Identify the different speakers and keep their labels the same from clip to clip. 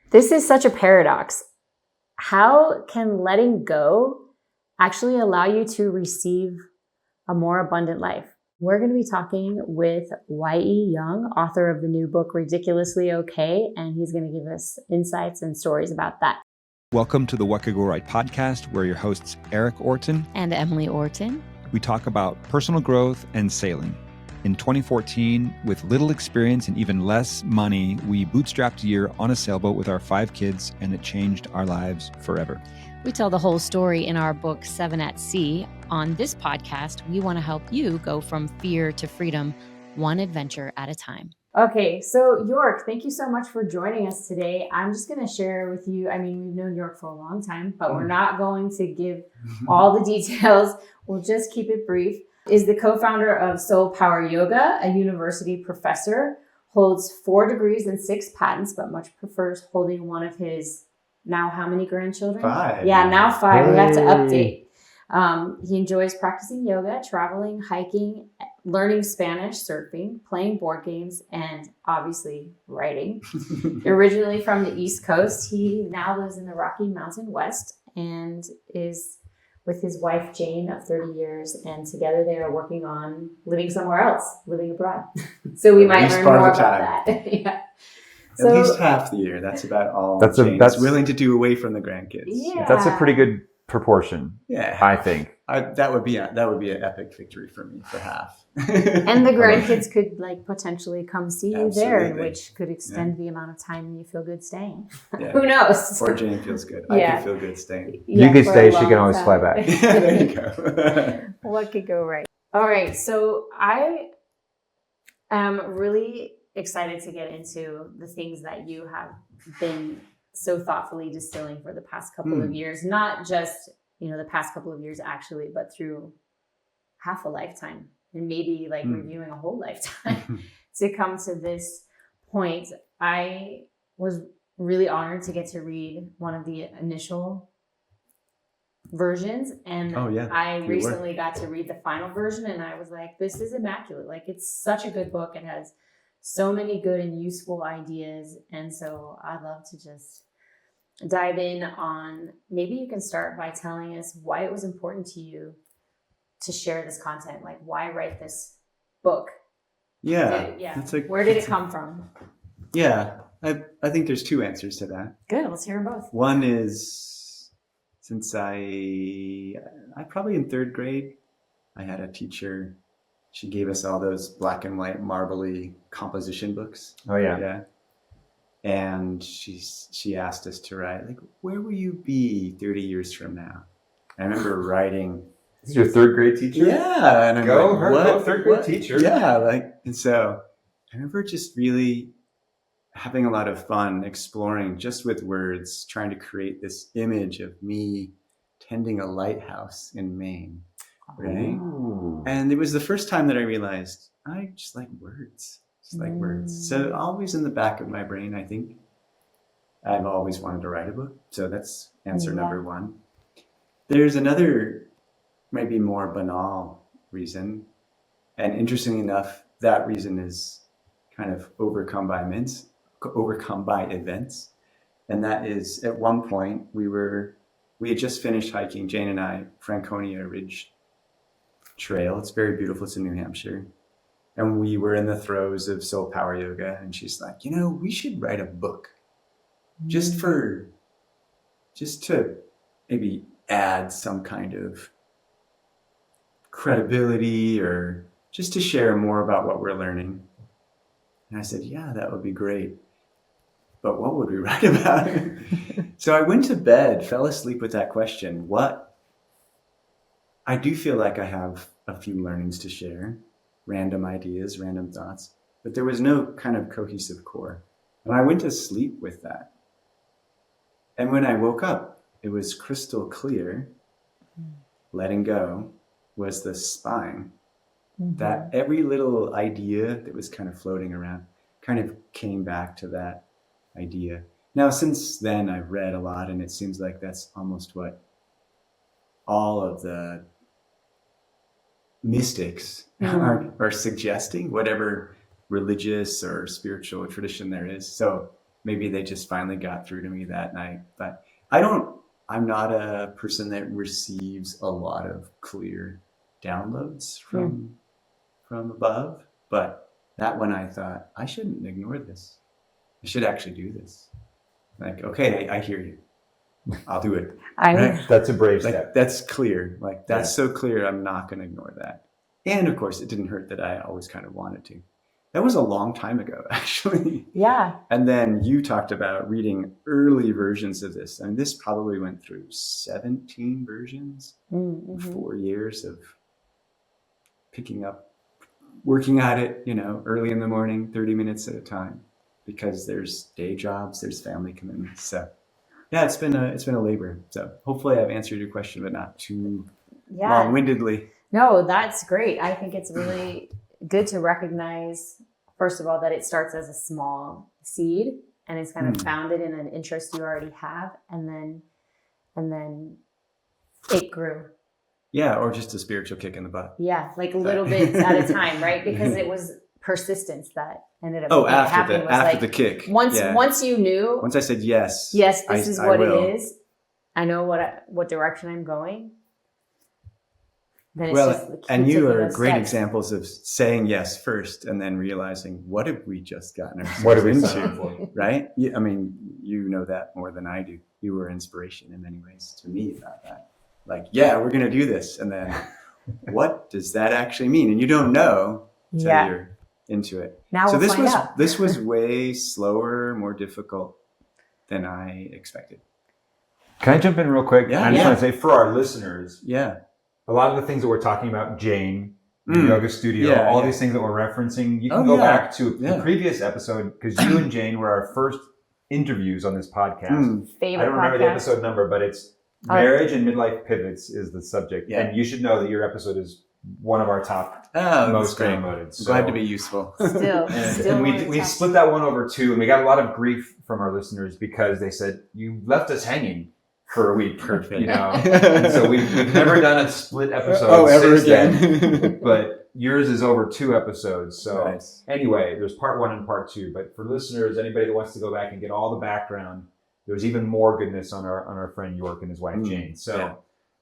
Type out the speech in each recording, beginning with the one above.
Speaker 1: This is such a paradox. How can letting go actually allow you to receive a more abundant life? We're going to be talking with Y.E. Young, author of the new book, Ridiculously Okay, and he's going to give us insights and stories about that.
Speaker 2: Welcome to the What Could Go Right podcast. We're your hosts, Erik Orton
Speaker 1: and Emily Orton.
Speaker 2: We talk about personal growth and sailing. In 2014, with little experience and even less money, we bootstrapped a year on a sailboat with our 5 kids, and it changed our lives forever.
Speaker 1: We tell the whole story in our book, 7 at Sea. On this podcast, we want to help you go from fear to freedom, one adventure at a time. Okay, so York, thank you so much for joining us today. I'm just going to share with you, we've known York for a long time, but we're not going to give all the details. We'll just keep it brief. Is the co-founder of Soul Power Yoga, a university professor, holds 4 degrees and 6 patents, but much prefers holding one of his, now how many grandchildren?
Speaker 3: 5.
Speaker 1: Yeah, now 5. Hey. We have to update. He enjoys practicing yoga, traveling, hiking, learning Spanish, surfing, playing board games, and obviously writing. Originally from the East Coast, he now lives in the Rocky Mountain West and is with his wife, Jane, of 30 years. And together they are working on living somewhere else, living abroad. So we might learn more about that. Yeah.
Speaker 3: At least half the year. That's about all Jane is willing to do away from the grandkids.
Speaker 1: Yeah.
Speaker 4: That's a pretty good proportion.
Speaker 3: Yeah,
Speaker 4: I think
Speaker 3: that would be an epic victory for me for half.
Speaker 1: And the grandkids could potentially come see you there, which could extend the amount of time you feel good staying. Yeah. Who knows?
Speaker 3: Or Jane feels good. I could feel good staying.
Speaker 4: You could stay. She can always fly back.
Speaker 3: Yeah, there you go.
Speaker 1: What could go right? All right. So I am really excited to get into the things that you have been so thoughtfully distilling for the past couple of years, not just, the past couple of years actually, but through half a lifetime and maybe reviewing a whole lifetime to come to this point. I was really honored to get to read one of the initial versions. And I recently got to read the final version and I was like, this is immaculate. It's such a good book. It has so many good and useful ideas. And so I'd love to just dive in on, maybe you can start by telling us why it was important to you to share this content. Why write this book?
Speaker 3: Yeah.
Speaker 1: Where did it come from?
Speaker 3: Yeah. I think there's 2 answers to that.
Speaker 1: Good. Let's hear them both.
Speaker 3: One is, since I probably in 3rd grade, I had a teacher. She gave us all those black and white marbly composition books.
Speaker 4: Oh yeah.
Speaker 3: Yeah. And she asked us to write, where will you be 30 years from now? I remember writing.
Speaker 4: This is your 3rd grade teacher?
Speaker 3: Yeah. And I'm
Speaker 4: go 3rd grade
Speaker 3: what?
Speaker 4: Teacher.
Speaker 3: Yeah. And so I remember just really having a lot of fun exploring just with words, trying to create this image of me tending a lighthouse in Maine. Right?
Speaker 4: Ooh.
Speaker 3: And it was the first time that I realized I just like words. Words. So always in the back of my brain, I think I've always wanted to write a book. So that's answer number 1. There's another, maybe more banal reason. And interestingly enough, that reason is kind of overcome by events. And that is, at one point, we had just finished hiking, Jane and I, Franconia Ridge Trail. It's very beautiful. It's in New Hampshire. And we were in the throes of Soul Power Yoga. And she's like, we should write a book just to maybe add some kind of credibility or just to share more about what we're learning. And I said, yeah, that would be great. But what would we write about? So I went to bed, fell asleep with that question. I do feel like I have a few learnings to share. Random ideas, random thoughts, but there was no kind of cohesive core. And I went to sleep with that. And when I woke up, it was crystal clear. Letting go was the spine. That every little idea that was kind of floating around kind of came back to that idea. Now, since then, I've read a lot, and it seems like that's almost what all of the mystics are suggesting, whatever religious or spiritual tradition there is. So maybe they just finally got through to me that night. But I'm not a person that receives a lot of clear downloads from above. But that one, I thought, I shouldn't ignore this. I should actually do this. Like, okay, I hear you. I'll do it. Right?
Speaker 4: That's a brave step.
Speaker 3: That's clear. Like, that's so clear. I'm not going to ignore that. And of course, it didn't hurt that I always kind of wanted to. That was a long time ago, actually.
Speaker 1: Yeah.
Speaker 3: And then you talked about reading early versions of this. And this probably went through 17 versions, 4 years of picking up, working at it, early in the morning, 30 minutes at a time, because there's day jobs, there's family commitments. So yeah, it's been a labor. So hopefully I've answered your question, but not too long-windedly.
Speaker 1: No, that's great. I think it's really good to recognize, first of all, that it starts as a small seed and it's kind of founded in an interest you already have, and then it grew.
Speaker 3: Yeah, or just a spiritual kick in the butt.
Speaker 1: Yeah, like little bits at a time, right? Because it was persistence that ended up
Speaker 3: after
Speaker 1: happening.
Speaker 3: the kick.
Speaker 1: Once you knew.
Speaker 3: Once I said yes.
Speaker 1: Yes, this is what it is. I know what direction I'm going. Then it's just
Speaker 3: and you are great examples of saying yes first and then realizing, what have we just gotten ourselves into, right? I mean, you know that more than I do. You were inspiration in many ways to me about that. Like, yeah, we're going to do this. And then what does that actually mean? And you don't know until you're into it.
Speaker 1: Now
Speaker 3: This was way slower, more difficult than I expected.
Speaker 4: Can I jump in real quick?
Speaker 3: Yeah,
Speaker 4: I just want to say, for our listeners,
Speaker 3: yeah,
Speaker 4: a lot of the things that we're talking about, Jane, the yoga studio, all these things that we're referencing, you can go back to the previous episode, because you and Jane were our first interviews on this podcast.
Speaker 1: Favorite
Speaker 4: I don't remember
Speaker 1: podcast.
Speaker 4: the episode number, but it's marriage and midlife pivots is the subject.
Speaker 3: Yeah.
Speaker 4: And you should know that your episode is one of our top most downloaded. So,
Speaker 3: glad to be useful.
Speaker 1: Still
Speaker 4: we split that one over two, and we got a lot of grief from our listeners because they said, you left us hanging for a week.
Speaker 3: Perfect.
Speaker 4: And so we've never done a split episode
Speaker 3: ever
Speaker 4: since
Speaker 3: again.
Speaker 4: then. But yours is over 2 episodes. So anyway, there's part 1 and part 2. But for listeners, anybody that wants to go back and get all the background, there's even more goodness on our friend York and his wife Jane. So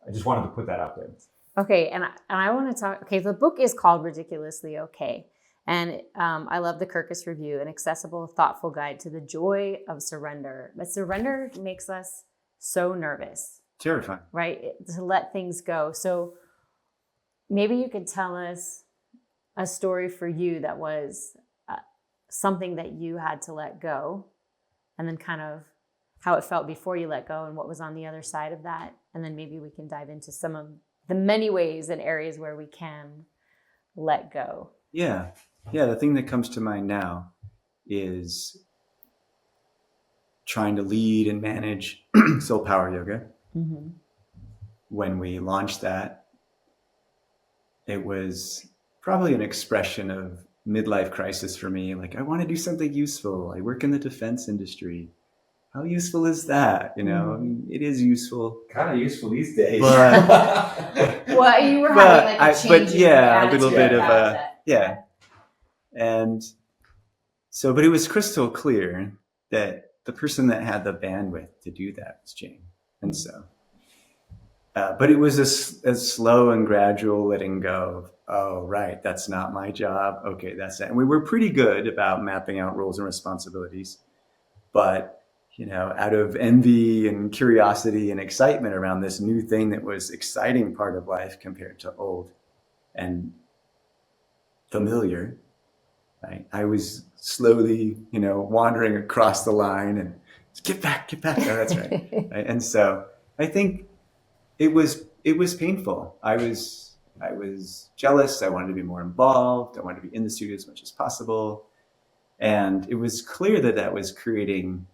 Speaker 4: I just wanted to put that out there.
Speaker 1: Okay, and I want to talk. Okay, the book is called Ridiculously Okay, and I love the Kirkus Review, an accessible, thoughtful guide to the joy of surrender. But surrender makes us so nervous,
Speaker 3: Terrifying,
Speaker 1: right? To let things go. So maybe you could tell us a story for you that was something that you had to let go, and then kind of how it felt before you let go and what was on the other side of that. And then maybe we can dive into some of the many ways and areas where we can let go.
Speaker 3: Yeah. The thing that comes to mind now is trying to lead and manage Soul Power Yoga. When we launched that, it was probably an expression of midlife crisis for me. Like, I want to do something useful. I work in the defense industry. How useful is that? I mean, it is useful.
Speaker 4: Kind of useful these days.
Speaker 3: But,
Speaker 1: well, you were having like a change in
Speaker 3: a little bit of
Speaker 1: that.
Speaker 3: And so, but it was crystal clear that the person that had the bandwidth to do that was Jane. And so, but it was a slow and gradual letting go of, oh, right, that's not my job. Okay, that's that. And we were pretty good about mapping out roles and responsibilities. But out of envy and curiosity and excitement around this new thing that was exciting part of life compared to old and familiar, right? I was slowly, wandering across the line and get back. Oh, that's right. Right. And so I think it was painful. I was jealous. I wanted to be more involved. I wanted to be in the studio as much as possible. And it was clear that was creating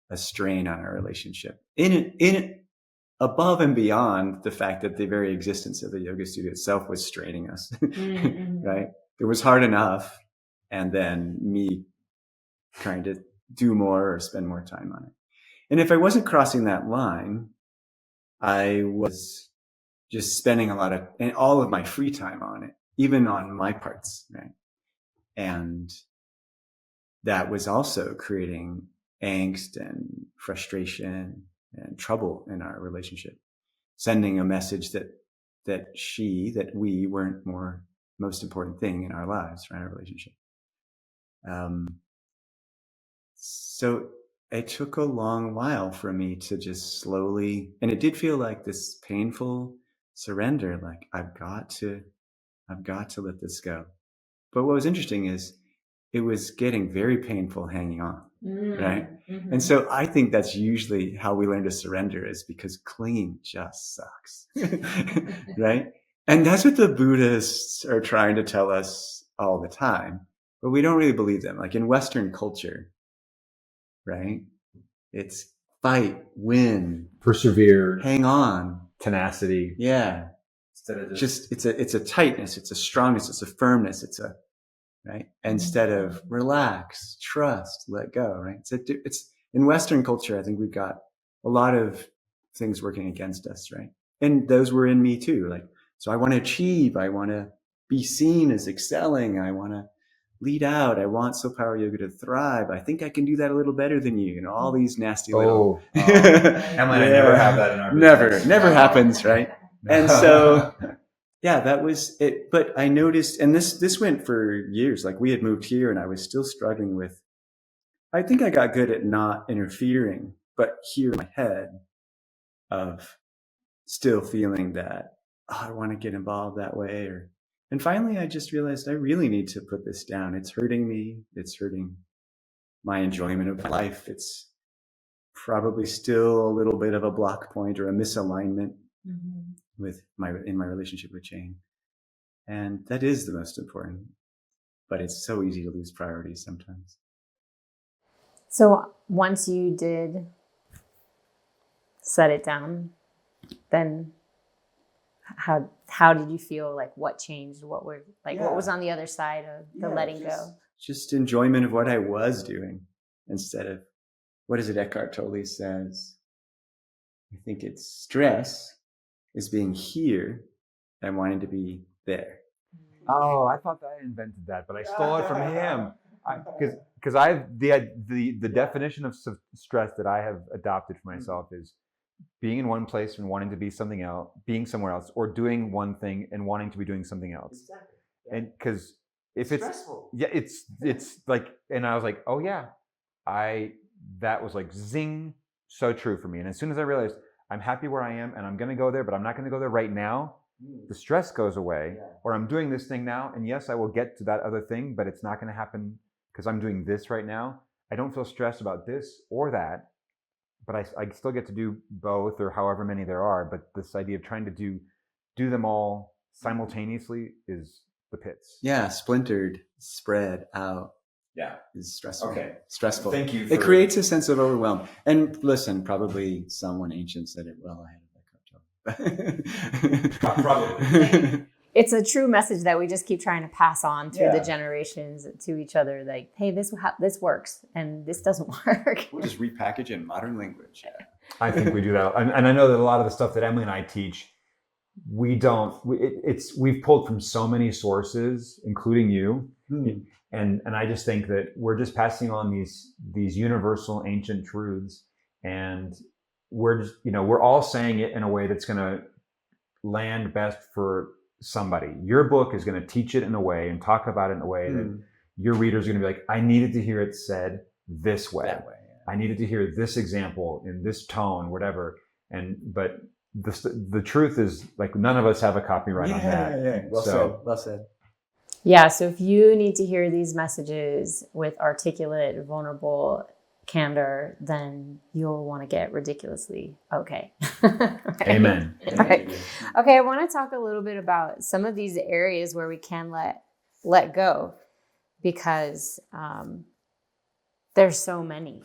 Speaker 3: a strain on our relationship in above and beyond the fact that the very existence of the yoga studio itself was straining us. Right? It was hard enough. And then me trying to do more or spend more time on it. And if I wasn't crossing that line, I was just spending all of my free time on it, even on my parts. Right? And that was also creating angst and frustration and trouble in our relationship, sending a message that we weren't most important thing in our lives, right? Our relationship. So it took a long while for me to just slowly, and it did feel like this painful surrender, like I've got to let this go. But what was interesting is it was getting very painful hanging on, right?
Speaker 1: Mm-hmm.
Speaker 3: And so I think that's usually how we learn to surrender, is because clinging just sucks, right? And that's what the Buddhists are trying to tell us all the time, but we don't really believe them. Like in Western culture, right? It's fight, win,
Speaker 4: Persevere,
Speaker 3: hang on,
Speaker 4: tenacity.
Speaker 3: yeah.
Speaker 4: Instead of
Speaker 3: Just it's a tightness, it's a strongness, it's a firmness, it's a right. Instead of relax, trust, let go, right? It's in Western culture. I think we've got a lot of things working against us, right? And those were in me too. Like, so I want to achieve, I want to be seen as excelling, I want to lead out, I want Soul Power Yoga to thrive. I think I can do that a little better than you. And all these nasty little.
Speaker 4: Emily and I never have that in our business.
Speaker 3: Never happens, right? And so, yeah, that was it. But I noticed, and this went for years. Like we had moved here and I was still struggling with, I think I got good at not interfering, but here in my head of still feeling that, I want to get involved that way. And finally I just realized I really need to put this down. It's hurting me. It's hurting my enjoyment of life. It's probably still a little bit of a block point or a misalignment. Mm-hmm. in my relationship with Jane. And that is the most important, but it's so easy to lose priorities sometimes.
Speaker 1: So once you did set it down, then how did you feel? Like what changed? What was on the other side of the letting go?
Speaker 3: Just enjoyment of what I was doing instead of, what is it Eckhart Tolle says? I think it's stress is being here and wanting to be there.
Speaker 4: Oh, I thought that I invented that, but I stole it from him. Because the definition of stress that I have adopted for myself is being in one place and wanting to be something else, being somewhere else, or doing one thing and wanting to be doing something else.
Speaker 3: Exactly.
Speaker 4: Yeah. And because if it's
Speaker 3: stressful,
Speaker 4: it's like, and I was like, oh yeah, that was like zing, so true for me. And as soon as I realized I'm happy where I am and I'm going to go there, but I'm not going to go there right now, the stress goes away. Yeah. Or I'm doing this thing now, and yes, I will get to that other thing, but it's not going to happen because I'm doing this right now. I don't feel stressed about this or that, but I still get to do both, or however many there are. But this idea of trying to do them all simultaneously is the pits.
Speaker 3: Yeah, splintered, spread out.
Speaker 4: Yeah,
Speaker 3: is stressful.
Speaker 4: Okay,
Speaker 3: stressful.
Speaker 4: Thank you.
Speaker 3: It creates a sense of overwhelm. And listen, probably someone ancient said it well ahead of Eckhart Tolle.
Speaker 4: Probably.
Speaker 1: It's a true message that we just keep trying to pass on through the generations to each other. Like, hey, this works and this doesn't work.
Speaker 3: We'll just repackage in modern language.
Speaker 4: I think we do that, and I know that a lot of the stuff that Emily and I teach, we've pulled from so many sources, including you. And I just think that we're just passing on these universal ancient truths, and we're all saying it in a way that's going to land best for somebody. Your book is going to teach it in a way and talk about it in a way that your readers are going to be like, I needed to hear it said this way. That way, yeah. I needed to hear this example in this tone, whatever. But the truth is, like, none of us have a copyright on that.
Speaker 3: Yeah. Well said.
Speaker 1: Yeah, so if you need to hear these messages with articulate, vulnerable candor, then you'll want to get ridiculously okay. Right?
Speaker 4: Amen.
Speaker 1: Right. Okay, I want to talk a little bit about some of these areas where we can let go, because there's so many.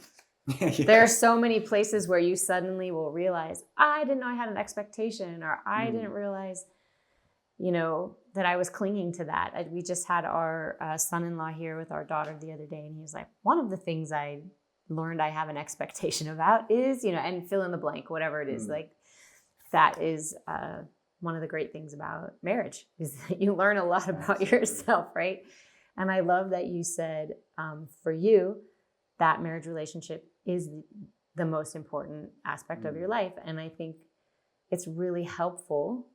Speaker 1: There are so many places where you suddenly will realize, I didn't know I had an expectation, or I didn't realize, that I was clinging to that. We just had our son-in-law here with our daughter the other day, and he was like, one of the things I learned I have an expectation about is, and fill in the blank, whatever it is. Like, that is one of the great things about marriage, is that you learn a lot about yourself, right? And I love that you said, for you, that marriage relationship is the most important aspect of your life. And I think it's really helpful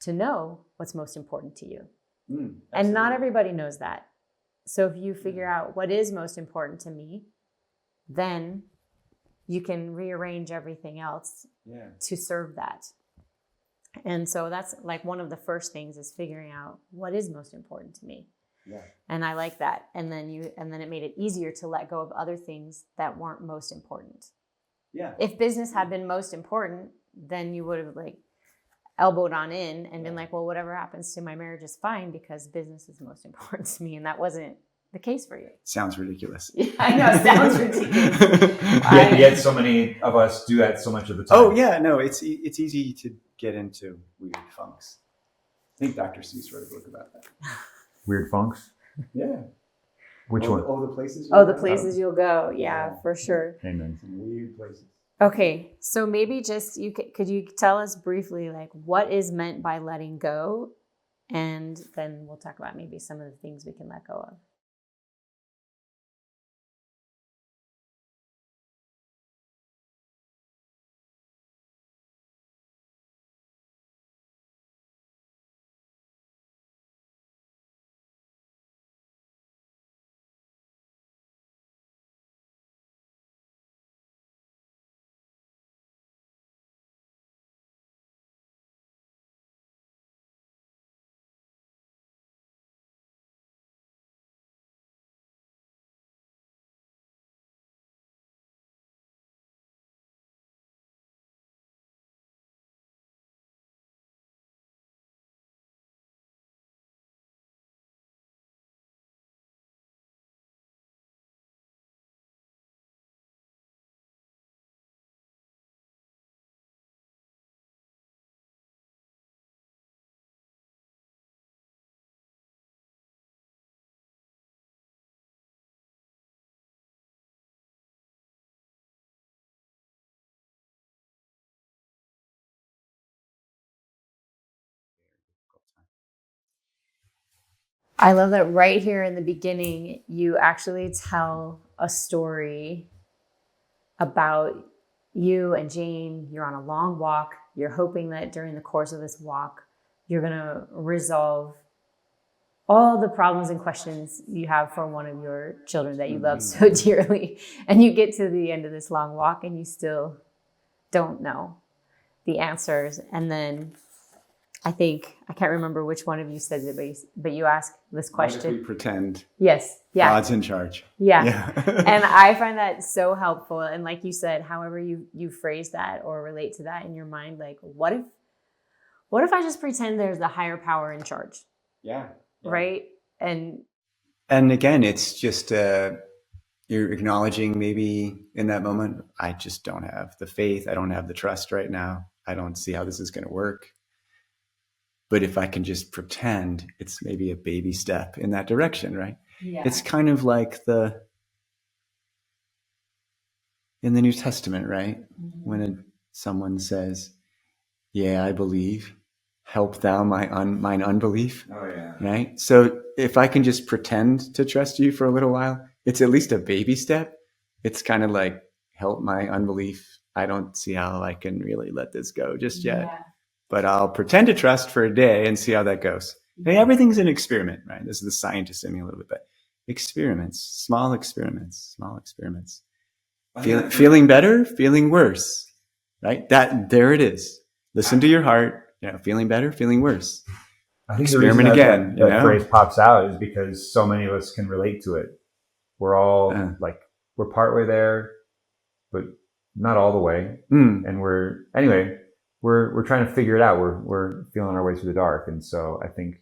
Speaker 1: to know what's most important to you. And not everybody knows that. So if you figure out what is most important to me, then you can rearrange everything else to serve that. And so that's like one of the first things is figuring out what is most important to me.
Speaker 3: Yeah.
Speaker 1: And I like that. And then it made it easier to let go of other things that weren't most important.
Speaker 3: Yeah.
Speaker 1: If business had been most important, then you would have like elbowed on in and been like, well, whatever happens to my marriage is fine because business is most important to me. And that wasn't the case for you.
Speaker 3: Sounds ridiculous.
Speaker 1: Yeah, I know, it sounds ridiculous.
Speaker 4: Yet so many of us do that so much of the time.
Speaker 3: Oh yeah, no, it's easy to get into weird funks. I think Dr. Seuss wrote a book about that.
Speaker 4: Weird funks?
Speaker 3: Yeah.
Speaker 4: Which one?
Speaker 3: All the places.
Speaker 1: The places you'll go. Yeah, for sure.
Speaker 4: Amen.
Speaker 3: Some weird places.
Speaker 1: Okay, so maybe just could you tell us briefly like what is meant by letting go, and then we'll talk about maybe some of the things we can let go of. I love that right here in the beginning, you actually tell a story about you and Jane. You're on a long walk. You're hoping that during the course of this walk, you're going to resolve all the problems and questions you have for one of your children that you love so dearly. And you get to the end of this long walk and you still don't know the answers. And then I can't remember which one of you said it, but you ask this question.
Speaker 3: What if we pretend
Speaker 1: Yes. Yeah.
Speaker 3: God's in charge?
Speaker 1: Yeah. And I find that so helpful. And like you said, however you phrase that or relate to that in your mind, like, what if I just pretend there's a higher power in charge?
Speaker 3: Yeah.
Speaker 1: Right. And
Speaker 3: again, it's just, you're acknowledging maybe in that moment, I just don't have the faith. I don't have the trust right now. I don't see how this is going to work. But if I can just pretend, it's maybe a baby step in that direction, right?
Speaker 1: yeah.
Speaker 3: It's kind of like in the New Testament, right?
Speaker 1: Mm-hmm.
Speaker 3: When someone says, yeah, I believe, help thou mine unbelief.
Speaker 4: Oh, yeah.
Speaker 3: Right? So if I can just pretend to trust you for a little while, it's at least a baby step. It's kind of like, help my unbelief. I don't see how I can really let this go just yet.
Speaker 1: Yeah.
Speaker 3: But I'll pretend to trust for a day and see how that goes. Hey, everything's an experiment, right? This is the scientist in me a little bit, but experiments, small experiments. Feeling better, feeling worse, right? There it is. Listen to your heart. Feeling better, feeling worse.
Speaker 4: I think
Speaker 3: Experiment
Speaker 4: the reason
Speaker 3: again.
Speaker 4: that phrase pops out is because so many of us can relate to it. We're all we're partway there, but not all the way. And we're trying to figure it out. We're feeling our way through the dark. And so I think,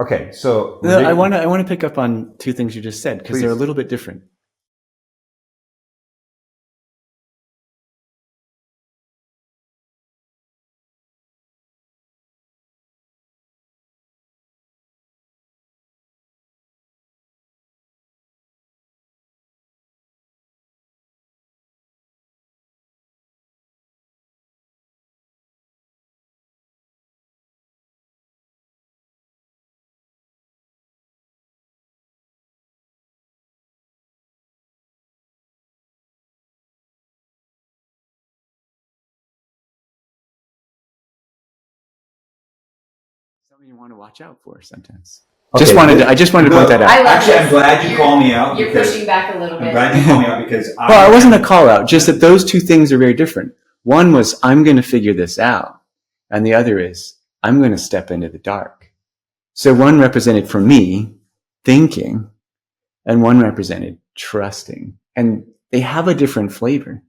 Speaker 4: okay, so
Speaker 3: I want to pick up on two things you just said because they're a little bit different. something you want to watch out for sometimes.
Speaker 4: Okay,
Speaker 3: I just wanted to point that out.
Speaker 4: Actually, I'm glad you called me out.
Speaker 1: You're pushing back a little bit.
Speaker 4: I'm glad you called me out because
Speaker 3: Well, it wasn't a call out, just that those two things are very different. One was, I'm going to figure this out. And the other is, I'm going to step into the dark. So one represented for me thinking, and one represented trusting. And they have a different flavor.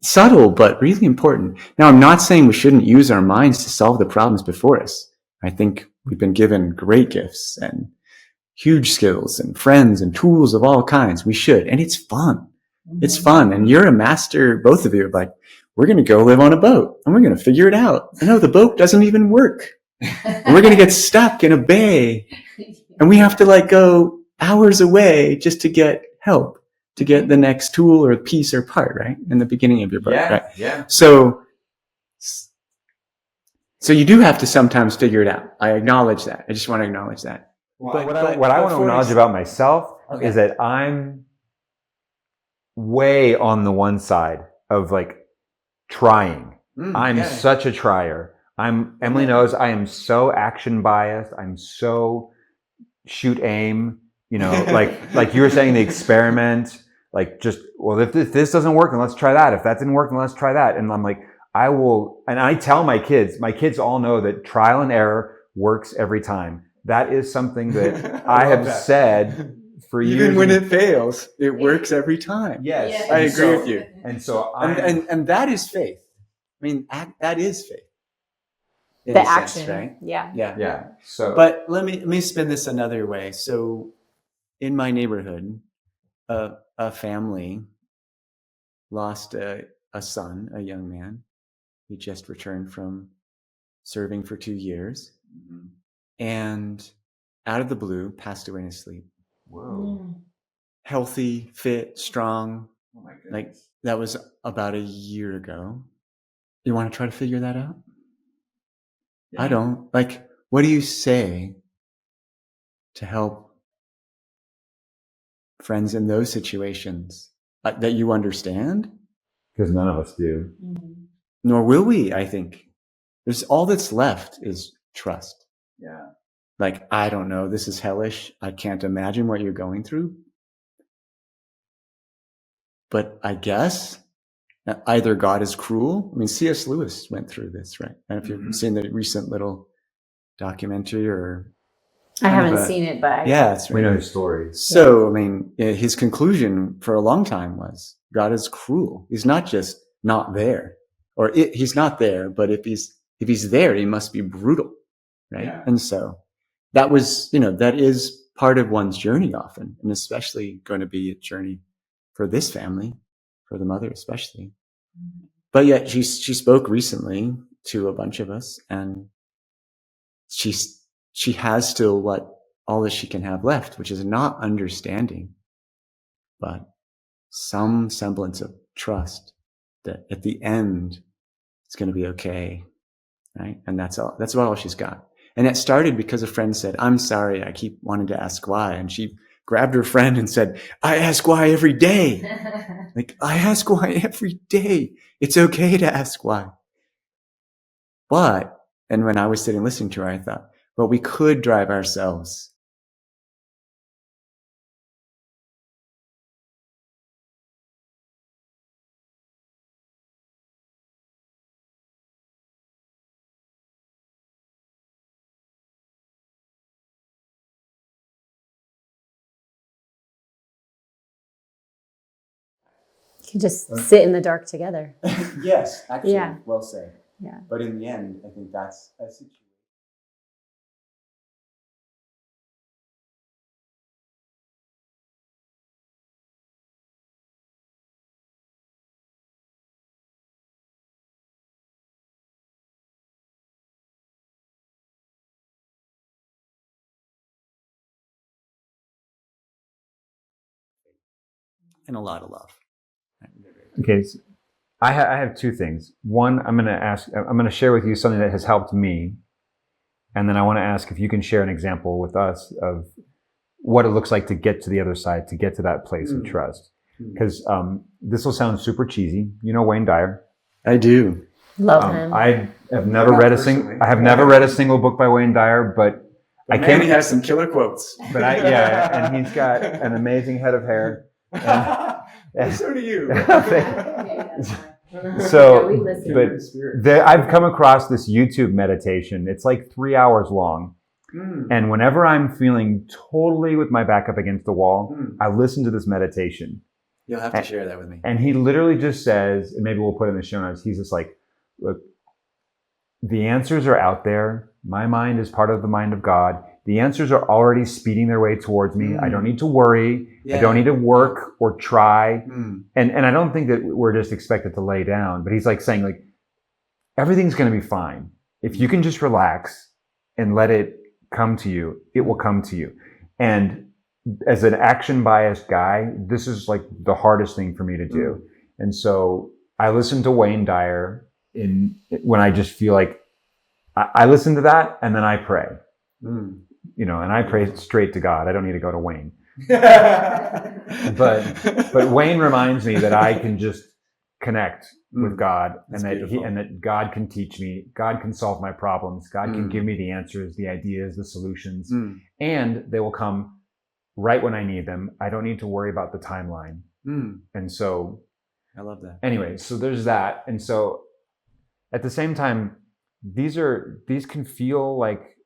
Speaker 3: Subtle, but really important. Now, I'm not saying we shouldn't use our minds to solve the problems before us. I think we've been given great gifts and huge skills and friends and tools of all kinds. We should. And it's fun. It's fun. And you're a master, both of you, like, we're going to go live on a boat and we're going to figure it out. I know the boat doesn't even work. And we're going to get stuck in a bay and we have to like go hours away just to get help, to get the next tool or piece or part, right? In the beginning of your boat, right?
Speaker 4: Yeah.
Speaker 3: So you do have to sometimes figure it out. I acknowledge that. I just want to acknowledge that.
Speaker 4: What I want to acknowledge about myself is that I'm way on the one side of like trying. I'm such a trier. Emily knows I am so action biased. I'm so shoot aim, like you were saying, the experiment, like just, well, if this doesn't work, then let's try that. If that didn't work, then let's try that. And I'm like, and I tell my kids all know that trial and error works every time. That is something that I have said for years.
Speaker 3: Even when it fails, it works every time.
Speaker 4: Yes.
Speaker 3: I agree with you.
Speaker 4: And so
Speaker 3: and that is faith. I mean, that is faith. In
Speaker 1: The
Speaker 3: a sense,
Speaker 1: action,
Speaker 3: right?
Speaker 1: yeah.
Speaker 4: Yeah. So,
Speaker 3: But let me spin this another way. So in my neighborhood, a family lost a son, a young man. He just returned from serving for 2 years, and out of the blue, passed away in his sleep.
Speaker 4: whoa.
Speaker 3: Healthy, fit, strong.
Speaker 4: Oh my goodness.
Speaker 3: Like that was about a year ago. You want to try to figure that out?
Speaker 4: Yeah.
Speaker 3: I don't. Like, what do you say to help friends in those situations that you understand?
Speaker 4: Because none of us do.
Speaker 3: Nor will we, I think. There's all that's left is trust.
Speaker 4: Yeah.
Speaker 3: Like, I don't know, this is hellish. I can't imagine what you're going through. But I guess either God is cruel. I mean, C.S. Lewis went through this, right? And if you've seen the recent little documentary or...
Speaker 1: I haven't seen it, but
Speaker 3: Yeah, it's
Speaker 4: We know his story.
Speaker 3: So, I mean, his conclusion for a long time was God is cruel. He's not just not there, or he's not there, but if he's there, he must be brutal, right?
Speaker 4: Yeah.
Speaker 3: And so that was, that is part of one's journey often, and especially going to be a journey for this family, for the mother especially. But yet she spoke recently to a bunch of us, and she has still all that she can have left, which is not understanding, but some semblance of trust that at the end it's going to be okay, right? And that's all. That's about all she's got. And it started because a friend said, "I'm sorry, I keep wanting to ask why," and she grabbed her friend and said, "I ask why every day." Like, I ask why every day. It's okay to ask why. And when I was sitting listening to her, I thought, well, we could drive ourselves.
Speaker 1: You can just sit in the dark together.
Speaker 3: Yes, actually,
Speaker 1: Yeah.
Speaker 3: well said.
Speaker 1: Yeah.
Speaker 3: But in the end, I think that's a situation. And a lot of love.
Speaker 4: Okay. So I have two things. One, I'm going to share with you something that has helped me. And then I want to ask if you can share an example with us of what it looks like to get to the other side, to get to that place of trust. Because this will sound super cheesy. You know Wayne Dyer?
Speaker 3: I do.
Speaker 1: Love him.
Speaker 4: I have never
Speaker 3: Not
Speaker 4: read
Speaker 3: personally.
Speaker 4: I have never read a single book by Wayne Dyer, but I
Speaker 3: Man,
Speaker 4: can't.
Speaker 3: he has some killer quotes.
Speaker 4: But and he's got an amazing head of hair.
Speaker 3: And so do you.
Speaker 4: So,
Speaker 1: we listen.
Speaker 4: but I've come across this YouTube meditation. It's like 3 hours long. And whenever I'm feeling totally with my back up against the wall, I listen to this meditation.
Speaker 3: You'll have to share that with me.
Speaker 4: And he literally just says, and maybe we'll put it in the show notes, he's just like, look, the answers are out there. My mind is part of the mind of God. The answers are already speeding their way towards me. I don't need to worry. I don't need to work or try. And I don't think that we're just expected to lay down, but he's like saying, like, everything's going to be fine. If you can just relax and let it come to you, it will come to you. And as an action biased guy, this is like the hardest thing for me to do. And so I listen to Wayne Dyer when I just feel like I listen to that, and then I pray. You know, and I pray straight to God. I don't need to go to Wayne. But Wayne reminds me that I can just connect with God, and that God can teach me, God can solve my problems, God can give me the answers, the ideas, the solutions, and they will come right when I need them. I don't need to worry about the timeline. And so
Speaker 3: I love that.
Speaker 4: Anyway, so there's that. And so at the same time, these can feel like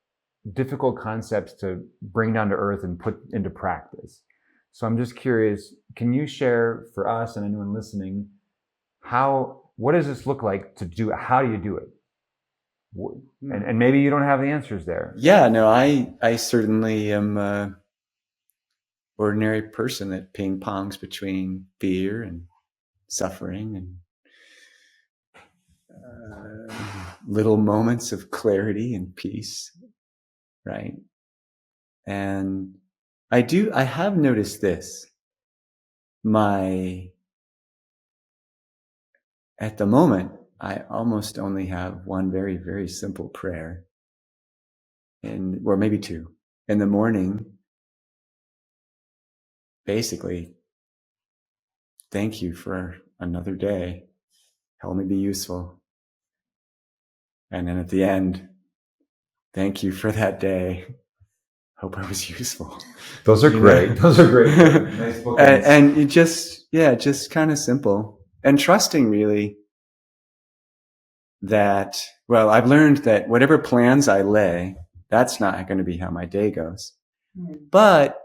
Speaker 4: difficult concepts to bring down to earth and put into practice. So I'm just curious, can you share for us and anyone listening, what does this look like to do? How do you do it? And maybe you don't have the answers there.
Speaker 3: Yeah, no, I certainly am a ordinary person that ping pongs between fear and suffering and little moments of clarity and peace, right? And I have noticed this. At the moment, I almost only have one very, very simple prayer, or maybe two. In the morning, basically, thank you for another day. Help me be useful. And then at the end, thank you for that day. Hope I was useful.
Speaker 4: Those are great. Those are great. Nice bookends.
Speaker 3: And it just kind of simple. And trusting really that, well, I've learned that whatever plans I lay, that's not going to be how my day goes. But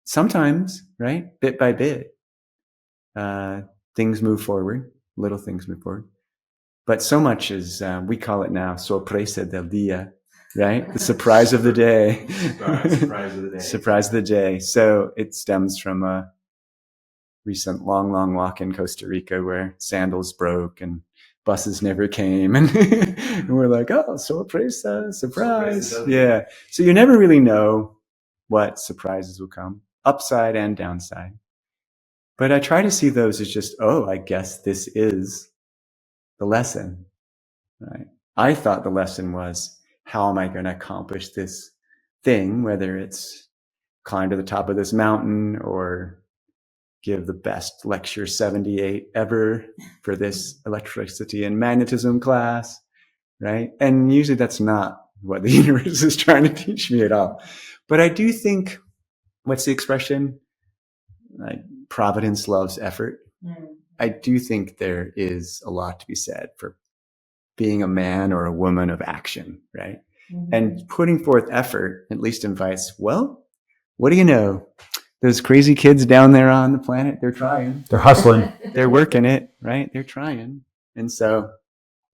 Speaker 3: sometimes, right, bit by bit, things move forward, little things move forward. But so much is, we call it now, sorpresa del día, right? The surprise of the day.
Speaker 4: Surprise of the day.
Speaker 3: Surprise of the day. So it stems from a recent long walk in Costa Rica where sandals broke and buses never came. And we're like, oh, sorpresa, surprise. Yeah. So you never really know what surprises will come, upside and downside. But I try to see those as just, oh, I guess this is the lesson, right? I thought the lesson was, how am I going to accomplish this thing, whether it's climb to the top of this mountain or give the best lecture 78 ever for this electricity and magnetism class, right? And usually that's not what the universe is trying to teach me at all. But I do think, what's the expression? Like, providence loves effort. I do think there is a lot to be said for being a man or a woman of action, right? And putting forth effort at least invites, well, what do you know? Those crazy kids down there on the planet, they're trying.
Speaker 4: They're hustling.
Speaker 3: They're working it, right? They're trying. And so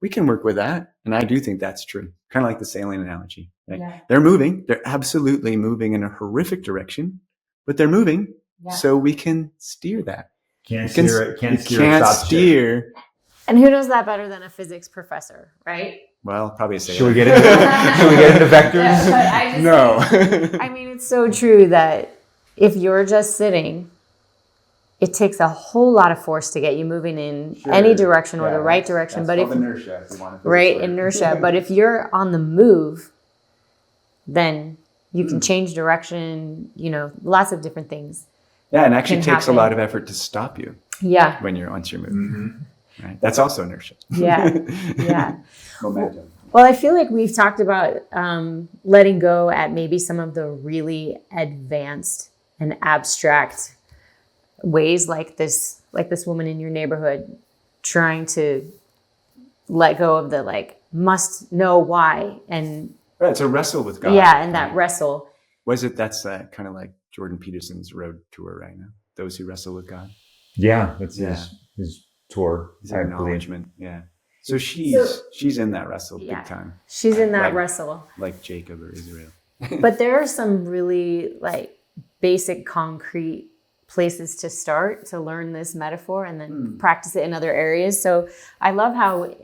Speaker 3: we can work with that. And I do think that's true. Kind of like the sailing analogy, right? Yeah. They're moving. They're absolutely moving in a horrific direction, but they're moving. Yeah. So we can steer that.
Speaker 4: Can't steer.
Speaker 1: And who knows that better than a physics professor, right?
Speaker 3: Well, probably a sailor.
Speaker 4: Should we get into vectors?
Speaker 1: Yeah,
Speaker 3: no.
Speaker 1: I mean, it's so true that if you're just sitting, it takes a whole lot of force to get you moving in any direction or the right direction.
Speaker 3: But if inertia, if you want to
Speaker 1: inertia. But if you're on the move, then you can change direction. Lots of different things.
Speaker 3: Yeah, and actually takes a lot of effort to stop you.
Speaker 1: Yeah.
Speaker 3: Once you're moving. right? That's also inertia.
Speaker 1: Yeah.
Speaker 3: Momentum.
Speaker 1: Well, I feel like we've talked about letting go at maybe some of the really advanced and abstract ways, like this woman in your neighborhood trying to let go of the must know why and
Speaker 3: Right, to wrestle with God.
Speaker 1: Yeah, and that wrestle.
Speaker 3: That's kind of like Jordan Peterson's road tour right now. Those who wrestle with God.
Speaker 4: Yeah, that's his tour.
Speaker 3: His acknowledgement. Yeah. So she's in that wrestle big time.
Speaker 1: She's in that wrestle.
Speaker 3: Like Jacob or Israel.
Speaker 1: But there are some really basic concrete places to start to learn this metaphor and then practice it in other areas. So I love how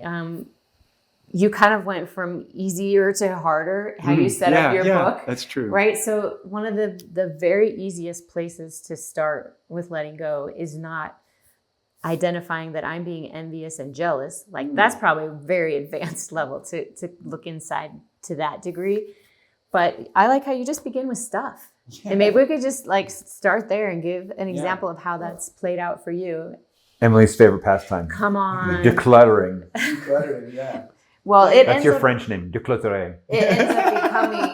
Speaker 1: you kind of went from easier to harder, how you set up your book.
Speaker 3: That's true.
Speaker 1: Right? So one of the very easiest places to start with letting go is not identifying that I'm being envious and jealous. That's probably a very advanced level to look inside to that degree. But I like how you just begin with stuff. Yeah. And maybe we could just start there and give an example of how that's played out for you.
Speaker 4: Emily's favorite pastime.
Speaker 1: Come on.
Speaker 4: Decluttering.
Speaker 3: Decluttering, yeah.
Speaker 1: Well,
Speaker 4: that's your French name, decluttering.
Speaker 1: It ends up becoming,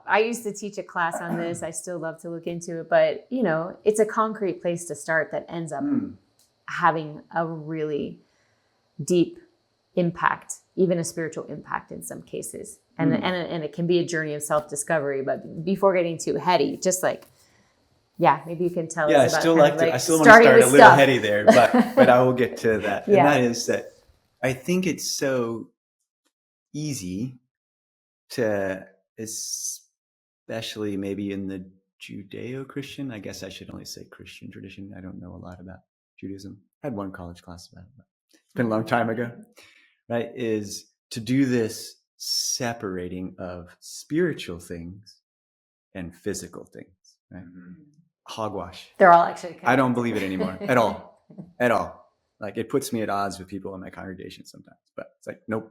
Speaker 1: I used to teach a class on this. I still love to look into it, but it's a concrete place to start that ends up having a really deep impact, even a spiritual impact in some cases. And it can be a journey of self-discovery, but before getting too heady, just maybe you can tell us about
Speaker 3: I still want to start a little heady there, but I will get to that.
Speaker 1: Yeah.
Speaker 3: And that is that I think it's so easy to, especially maybe in the Judeo-Christian, I guess I should only say Christian tradition. I don't know a lot about Judaism. I had one college class about it, but it's been a long time ago, right? Is to do this separating of spiritual things and physical things, right? Hogwash.
Speaker 1: They're all actually connected.
Speaker 3: I don't believe it anymore at all. It puts me at odds with people in my congregation sometimes, but it's nope,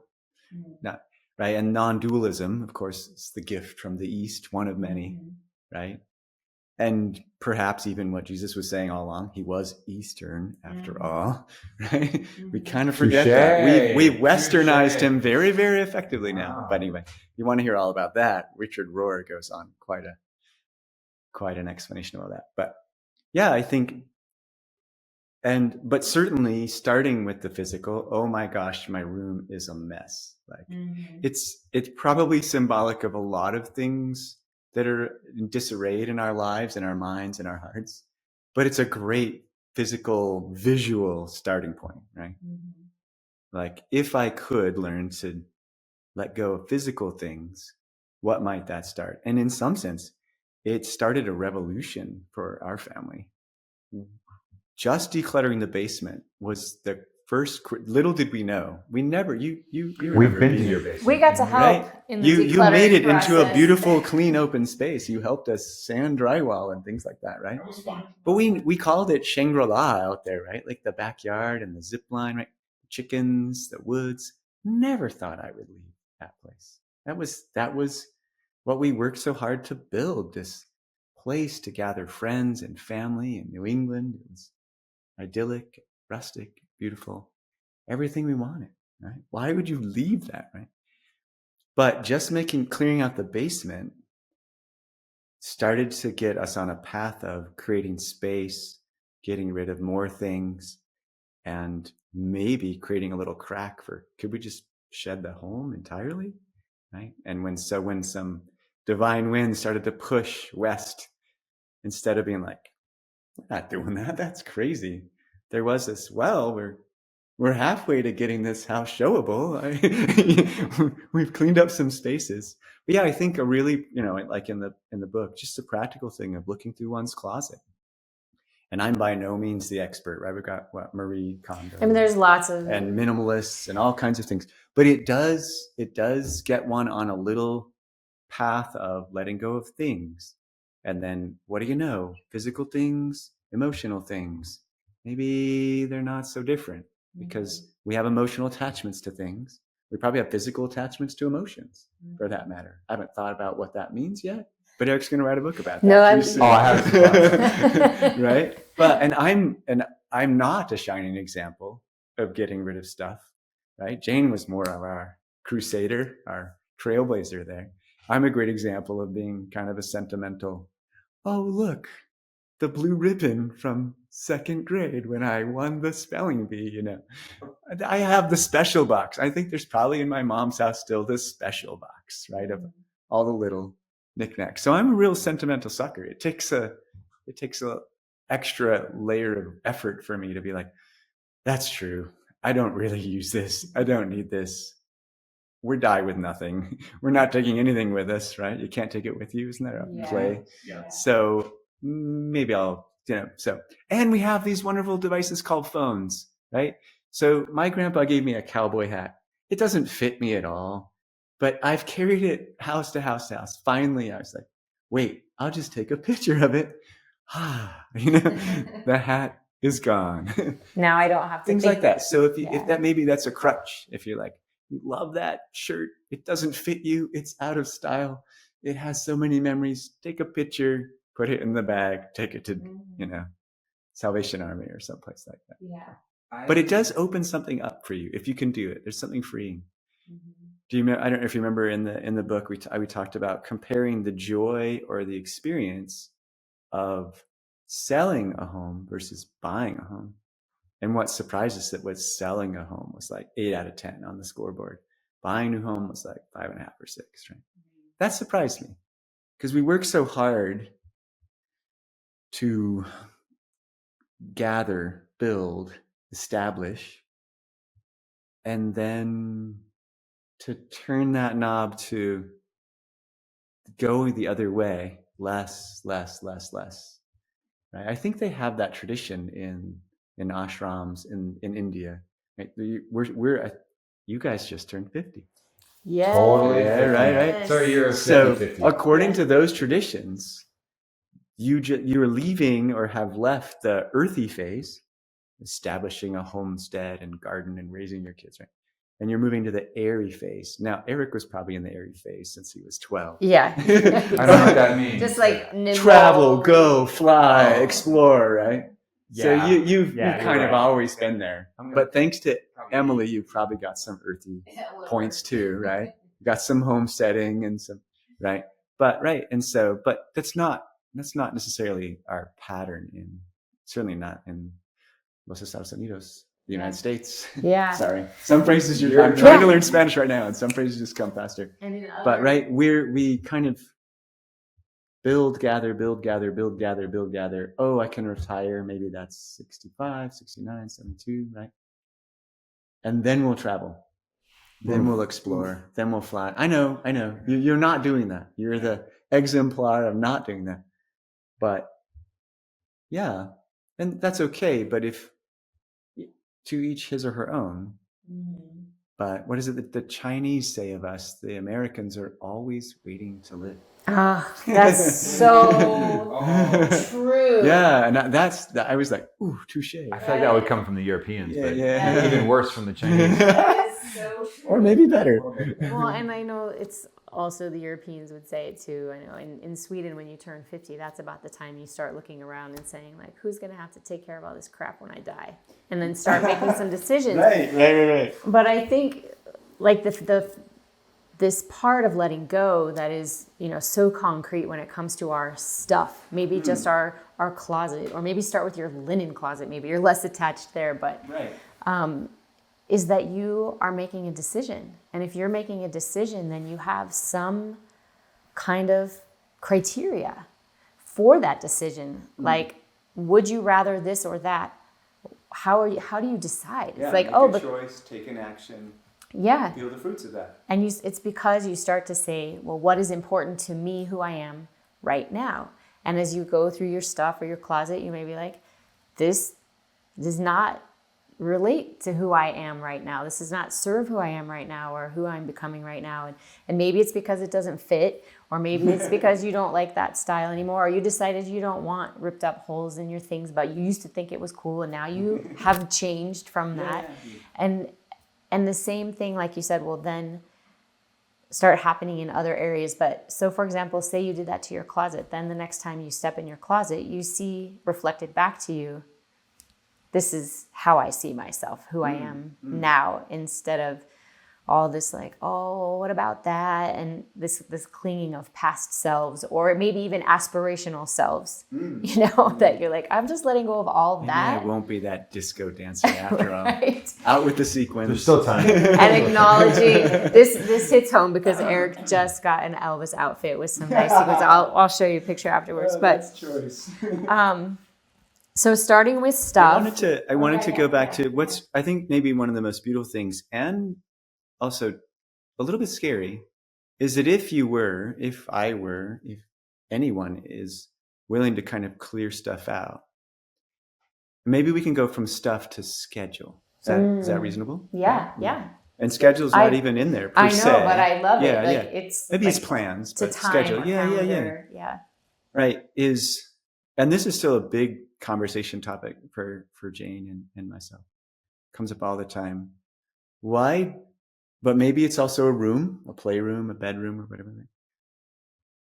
Speaker 3: not right. And non-dualism, of course, is the gift from the East, one of many, right? And perhaps even what Jesus was saying all along, he was Eastern after all, right? We kind of forget that. We westernized him very, very effectively now. But anyway, you want to hear all about that, Richard Rohr goes on quite an explanation of that. But yeah, I think, but certainly starting with the physical, oh my gosh, my room is a mess. It's probably symbolic of a lot of things that are disarrayed in our lives, in our minds, in our hearts. But it's a great physical, visual starting point, right? If I could learn to let go of physical things, what might that start? And in some sense, it started a revolution for our family. Just decluttering the basement was the first. Little did we know. We never. We've
Speaker 4: been to your basement.
Speaker 1: We got to help in the decluttering
Speaker 3: You made it
Speaker 1: process.
Speaker 3: into a beautiful, clean, open space. You helped us sand drywall and things like that, right?
Speaker 4: That was fun.
Speaker 3: But we called it Shangri-La out there, right? Like the backyard and the zip line, right? Chickens, the woods. Never thought I would leave that place. That was what we worked so hard to build, this place to gather friends and family in New England. It was idyllic, rustic, beautiful, everything we wanted, right? Why would you leave that, right? But just clearing out the basement started to get us on a path of creating space, getting rid of more things, and maybe creating a little crack could we just shed the home entirely, right? And when some divine wind started to push west, instead of being like, we're not doing that, that's crazy, there was this, we're halfway to getting this house showable. We've cleaned up some spaces. But yeah, I think a really, like in the book, just a practical thing of looking through one's closet. And I'm by no means the expert, right? We've got Marie Kondo.
Speaker 1: I mean, there's lots of
Speaker 3: and minimalists and all kinds of things. But it does get one on a little path of letting go of things. And then what do you know? Physical things, emotional things. Maybe they're not so different because we have emotional attachments to things. We probably have physical attachments to emotions, for that matter. I haven't thought about what that means yet, but Eric's going to write a book about that.
Speaker 1: No,
Speaker 4: I have.
Speaker 3: Right? But I'm not a shining example of getting rid of stuff, right? Jane was more of our crusader, our trailblazer there. I'm a great example of being kind of a sentimental, oh, look, the blue ribbon from second grade when I won the spelling bee, you know. I have the special box. I think there's probably in my mom's house still this special box, right, of all the little knickknacks. So I'm a real sentimental sucker. It takes a extra layer of effort for me to be like, that's true. I don't really use this. I don't need this. We die with nothing. We're not taking anything with us, right? You can't take it with you. Isn't that a play?
Speaker 4: Yeah.
Speaker 3: So maybe I'll, and we have these wonderful devices called phones, right? So my grandpa gave me a cowboy hat. It doesn't fit me at all, but I've carried it house to house to house. Finally, I was like, wait, I'll just take a picture of it. The hat is gone.
Speaker 1: Now I don't have to
Speaker 3: Things
Speaker 1: think
Speaker 3: like that. So if that, maybe that's a crutch. If you're like, you love that shirt, it doesn't fit you, it's out of style, it has so many memories, take a picture, put it in the bag, take it to, Salvation Army or someplace like that.
Speaker 1: Yeah.
Speaker 3: But it does open something up for you if you can do it. There's something freeing. Do you? I don't know if you remember in the book we talked about comparing the joy or the experience of selling a home versus buying a home. And what surprised us that was selling a home was like 8 out of 10 on the scoreboard. Buying a new home was like 5.5 or 6, right? That surprised me because we work so hard to gather, build, establish, and then to turn that knob to go the other way, less. Right? I think they have that tradition in ashrams in India. Right? You guys just turned 50.
Speaker 1: Yeah.
Speaker 4: Totally.
Speaker 3: Yeah, right.
Speaker 4: So you're 50,
Speaker 3: so
Speaker 4: 50.
Speaker 3: According to those traditions, you're leaving or have left the earthy phase, establishing a homestead and garden and raising your kids, right? And you're moving to the airy phase. Now, Erik was probably in the airy phase since he was 12.
Speaker 1: Yeah.
Speaker 4: I don't know what that means.
Speaker 1: Just like nimble.
Speaker 3: Travel, go, fly, explore, right?
Speaker 4: Yeah.
Speaker 3: So you've
Speaker 4: Yeah,
Speaker 3: kind
Speaker 4: you're
Speaker 3: of
Speaker 4: right.
Speaker 3: always been there. But thanks to Emily, you probably got some earthy points too, right? You got some homesteading and some, right? But that's not necessarily our pattern certainly not in Los Estados Unidos, the United States.
Speaker 1: Yeah.
Speaker 3: Sorry. Some phrases I'm trying to learn Spanish right now and some phrases just come faster. But right, we kind of build, gather. Oh, I can retire. Maybe that's 65, 69, 72, right? And then we'll travel. Then we'll explore. Then we'll fly. I know. You're not doing that. You're the exemplar of not doing that. But yeah, and that's okay. But if to each his or her own. But what is it that the Chinese say of us? The Americans are always waiting to live.
Speaker 1: That's so true.
Speaker 3: Yeah, and I was like, ooh, touche.
Speaker 4: I feel like that would come from the Europeans, but
Speaker 3: Yeah.
Speaker 4: even worse from the Chinese.
Speaker 1: That is so true.
Speaker 3: Or maybe better.
Speaker 1: Well, and I know it's also the Europeans would say it too. I know in Sweden, when you turn 50, that's about the time you start looking around and saying, like, who's going to have to take care of all this crap when I die? And then start making some decisions.
Speaker 3: Right.
Speaker 1: But I think, like, this part of letting go that is, so concrete when it comes to our stuff, maybe just our closet, or maybe start with your linen closet. Maybe you're less attached there, but is that you are making a decision. And if you're making a decision, then you have some kind of criteria for that decision. Like, would you rather this or that? How do you decide?
Speaker 3: Yeah,
Speaker 1: it's like,
Speaker 3: make a choice, take an action.
Speaker 1: Yeah.
Speaker 3: Feel the fruits of that.
Speaker 1: And it's because you start to say, well, what is important to me, who I am right now? And as you go through your stuff or your closet, you may be like, this does not relate to who I am right now. This does not serve who I am right now or who I'm becoming right now. And maybe it's because it doesn't fit, or maybe it's because you don't like that style anymore, or you decided you don't want ripped up holes in your things, but you used to think it was cool and now you have changed from that. And the same thing, like you said, will then start happening in other areas. But so, for example, say you did that to your closet. Then the next time you step in your closet, you see reflected back to you this is how I see myself, who I am now, instead of all this like, oh, what about that? And this clinging of past selves, or maybe even aspirational selves, that you're like, I'm just letting go of all of that.
Speaker 3: I won't be that disco dancer after
Speaker 1: Right.
Speaker 3: all. Out with the sequence.
Speaker 4: There's still time.
Speaker 1: And acknowledging this hits home because Eric just got an Elvis outfit with some nice sequins. I'll show you a picture afterwards. But
Speaker 3: choice.
Speaker 1: so starting with stuff.
Speaker 3: I wanted to go back to what's, I think, maybe one of the most beautiful things, and also a little bit scary, is that if anyone is willing to kind of clear stuff out, maybe we can go from stuff to schedule. Is that reasonable?
Speaker 1: Yeah.
Speaker 3: And schedule's not even in there per se.
Speaker 1: I know, but I love it. Like,
Speaker 3: yeah.
Speaker 1: it's
Speaker 3: maybe
Speaker 1: like,
Speaker 3: it's plans, but
Speaker 1: time,
Speaker 3: schedule. Yeah. Right. And this is still a big conversation topic for Jane and myself. Comes up all the time. Why? But maybe it's also a room, a playroom, a bedroom, or whatever.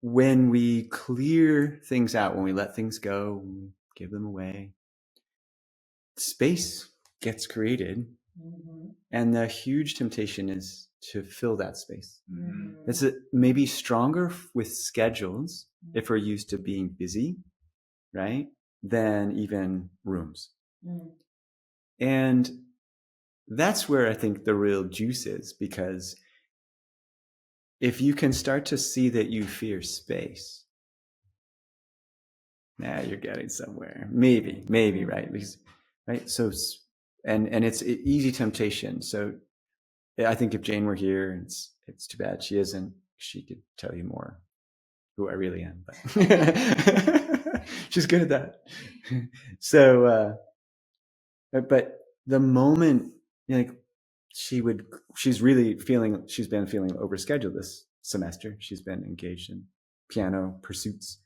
Speaker 3: When we clear things out, when we let things go, when we give them away, space gets created. And the huge temptation is to fill that space. It's maybe stronger with schedules if we're used to being busy, right, than even rooms. And that's where I think the real juice is, because if you can start to see that you fear space, now you're getting somewhere. Maybe, right? Because, right. So, and it's an easy temptation. So I think if Jane were here, it's too bad she isn't. She could tell you more who I really am, but she's good at that. So, but the moment, like, she's been feeling overscheduled this semester. She's been engaged in piano pursuits.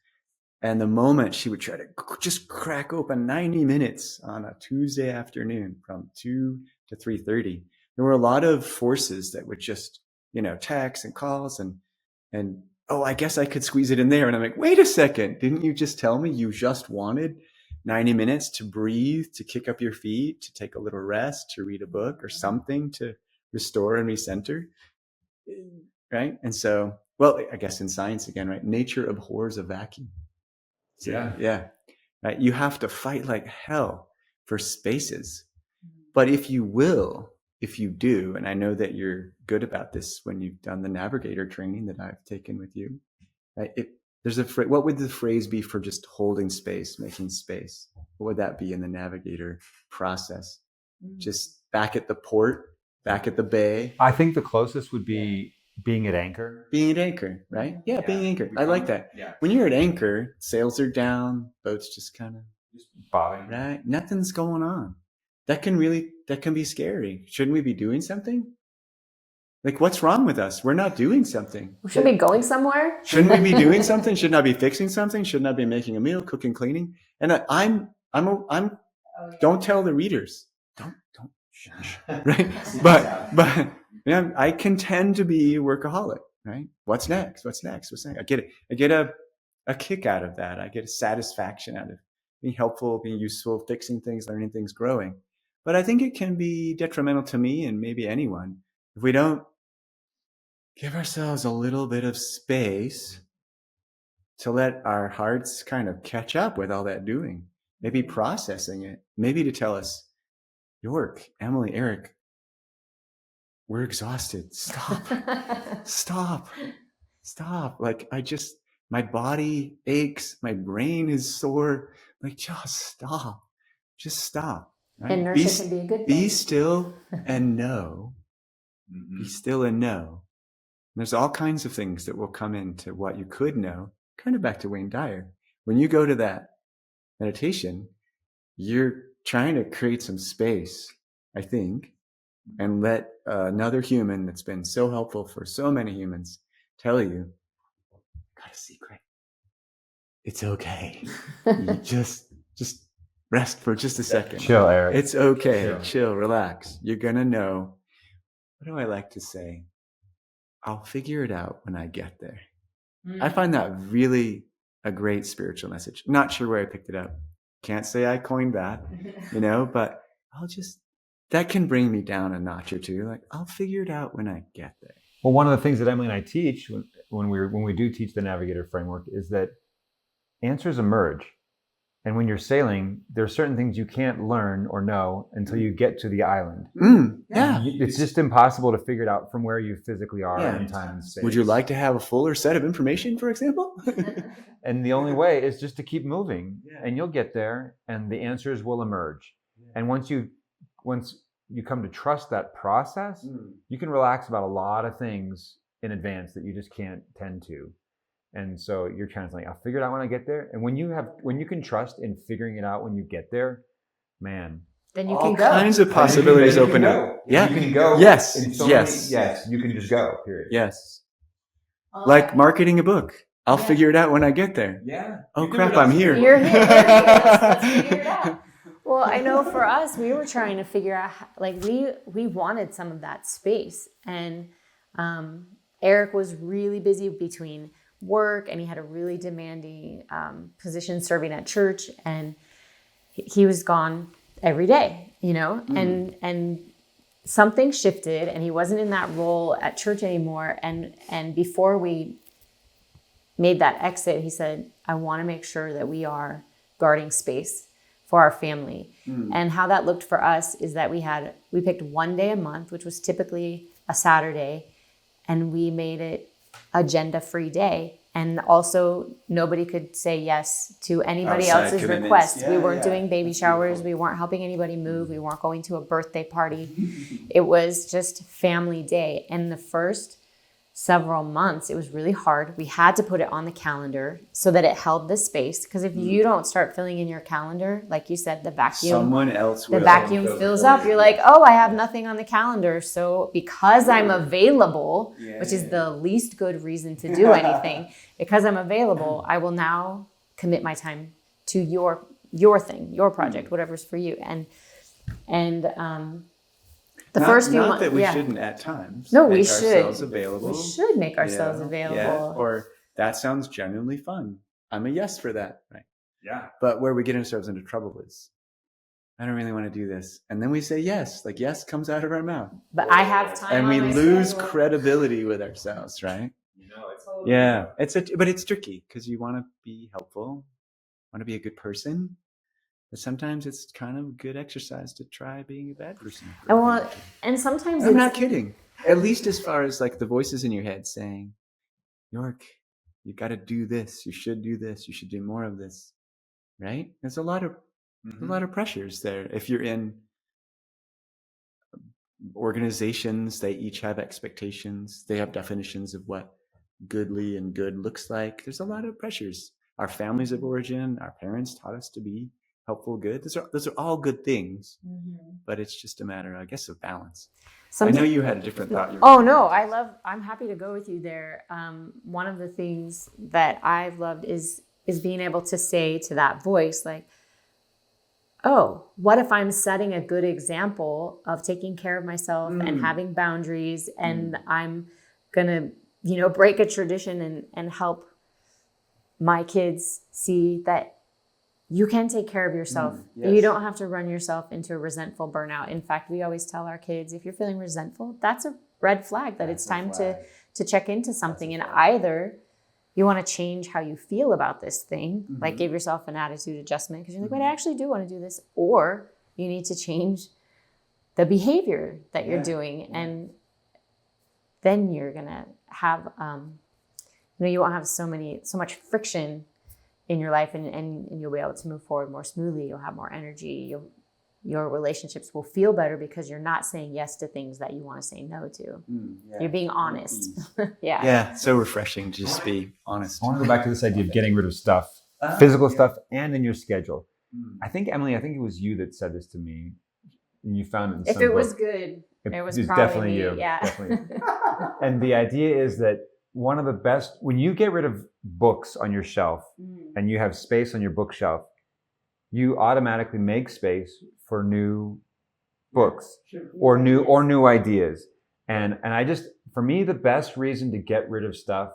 Speaker 3: And the moment she would try to just crack open 90 minutes on a Tuesday afternoon from 2 to 3:30, there were a lot of forces that would just, text and calls and, oh, I guess I could squeeze it in there. And I'm like, wait a second. Didn't you just tell me you just wanted 90 minutes to breathe, to kick up your feet, to take a little rest, to read a book or something to restore and recenter? Right. And so, well, I guess in science again, right? Nature abhors a vacuum. So, yeah. Right. You have to fight like hell for spaces. But if you do, and I know that you're good about this when you've done the navigator training that I've taken with you, right? What would the phrase be for just holding space, making space? What would that be in the navigator process? Just back at the port, back at the bay?
Speaker 4: I think the closest would be being at anchor.
Speaker 3: Being at anchor, right? Yeah, being anchor. I like that. Yeah. When you're at anchor, sails are down, boats just kind of
Speaker 4: bobbing.
Speaker 3: Right? Nothing's going on. That can be scary. Shouldn't we be doing something? Like, what's wrong with us? We're not doing something.
Speaker 1: We should be going somewhere.
Speaker 3: Shouldn't we be doing something? Shouldn't I be fixing something? Shouldn't I be making a meal, cooking, cleaning? And I'm don't tell the readers. Don't shush. Right? But yeah, I can tend to be a workaholic, right? What's next? I get a kick out of that. I get a satisfaction out of being helpful, being useful, fixing things, learning things, growing. But I think it can be detrimental to me and maybe anyone if we don't give ourselves a little bit of space to let our hearts kind of catch up with all that doing, maybe processing it, maybe to tell us, York, Emily, Erik, we're exhausted. Stop. Like, my body aches, my brain is sore. Like, just stop. Right?
Speaker 1: Inertia can be a good thing.
Speaker 3: Be still and know. Be still and know. And there's all kinds of things that will come into what you could know. Kind of back to Wayne Dyer. When you go to that meditation, you're trying to create some space, I think, and let another human that's been so helpful for so many humans tell you, got a secret. It's okay. You just rest for just a second.
Speaker 4: Chill, Erik.
Speaker 3: It's okay. Chill, relax. You're going to know. What do I like to say? I'll figure it out when I get there. I find that really a great spiritual message. Not sure where I picked it up. Can't say I coined that, but that can bring me down a notch or two. Like, I'll figure it out when I get there.
Speaker 4: Well, one of the things that Emily and I teach when we do teach the Navigator framework is that answers emerge. And when you're sailing, there are certain things you can't learn or know until you get to the island.
Speaker 3: Yeah.
Speaker 4: It's just impossible to figure it out from where you physically are in time and space.
Speaker 3: Would you like to have a fuller set of information, for example?
Speaker 4: And the only way is just to keep moving, and you'll get there, and the answers will emerge. And once you come to trust that process, you can relax about a lot of things in advance that you just can't tend to. And so you're translating, I'll figure it out when I get there. And when you can trust in figuring it out when you get there, man.
Speaker 1: Then you can go.
Speaker 3: All kinds of possibilities open up. Yeah.
Speaker 4: You can go.
Speaker 3: Yes.
Speaker 4: Yes. You can just go, period.
Speaker 3: Yes. Like marketing a book. I'll figure it out when I get there.
Speaker 4: Yeah.
Speaker 3: Oh, crap, I'm here.
Speaker 1: You're here. Let's figure it out. Well, I know for us, we were trying to figure out, we wanted some of that space. And Erik was really busy between work, and he had a really demanding position serving at church, and he was gone every day, and something shifted, and he wasn't in that role at church anymore. And before we made that exit, he said, I want to make sure that we are guarding space for our family. And how that looked for us is that we picked one day a month, which was typically a Saturday, and we made it agenda-free day. And also, nobody could say yes to anybody else's request. We weren't doing baby showers. We weren't helping anybody move. We weren't going to a birthday party. It was just family day. And the first several months, it was really hard. We had to put it on the calendar so that it held the space. Because if you don't start filling in your calendar, like you said, the vacuum fills up. You're like, oh, I have nothing on the calendar. So because I'm available, which is the least good reason to do anything, because I'm available, I will now commit my time to your thing, your project, whatever's for you. The first few months,
Speaker 3: that we shouldn't at times.
Speaker 1: No,
Speaker 3: make
Speaker 1: we should.
Speaker 3: Ourselves available.
Speaker 1: We should make ourselves available.
Speaker 3: Yeah. Or that sounds genuinely fun. I'm a yes for that. Right.
Speaker 4: Yeah.
Speaker 3: But where we get ourselves into trouble is, I don't really want to do this, and then we say yes. Like yes comes out of our mouth.
Speaker 1: But I have time.
Speaker 3: And we
Speaker 1: on my
Speaker 3: lose
Speaker 1: schedule.
Speaker 3: credibility with ourselves, right? But it's tricky because you want to be helpful, want to be a good person. But sometimes it's kind of good exercise to try being a bad person.
Speaker 1: And sometimes
Speaker 3: I'm not kidding. At least as far as like the voices in your head saying, York, you got to do this. You should do this. You should do more of this. Right? There's a lot of pressures there. If you're in organizations, they each have expectations. They have definitions of what goodly and good looks like. There's a lot of pressures. Our families of origin, our parents taught us to be helpful, good. Those are all good things, but it's just a matter, I guess, of balance. I know you had a different thought.
Speaker 1: Oh no, I'm happy to go with you there. One of the things that I've loved is being able to say to that voice, like, oh, what if I'm setting a good example of taking care of myself and having boundaries, and I'm gonna, break a tradition and help my kids see that you can take care of yourself.
Speaker 3: Yes.
Speaker 1: You don't have to run yourself into a resentful burnout. In fact, we always tell our kids, if you're feeling resentful, that's a red flag that it's time to check into something. And either you want to change how you feel about this thing, like give yourself an attitude adjustment because you're like, wait, I actually do want to do this. Or you need to change the behavior that you're doing. And then you're going to have, you won't have so much friction in your life, and you'll be able to move forward more smoothly. You'll have more energy. Your relationships will feel better because you're not saying yes to things that you want to say no to. You're being honest.
Speaker 3: Yeah, it's so refreshing to just be honest.
Speaker 4: I want to go back to this idea of getting rid of stuff, physical stuff, and in your schedule. I think, Emily, it was you that said this to me, and you found it in some
Speaker 1: If it
Speaker 4: book.
Speaker 1: was good, it was probably
Speaker 4: definitely
Speaker 1: me.
Speaker 4: you.
Speaker 1: Yeah.
Speaker 4: Definitely. And the idea is that one of the best, when you get rid of books on your shelf and you have space on your bookshelf, you automatically make space for new books or new ideas. And for me, the best reason to get rid of stuff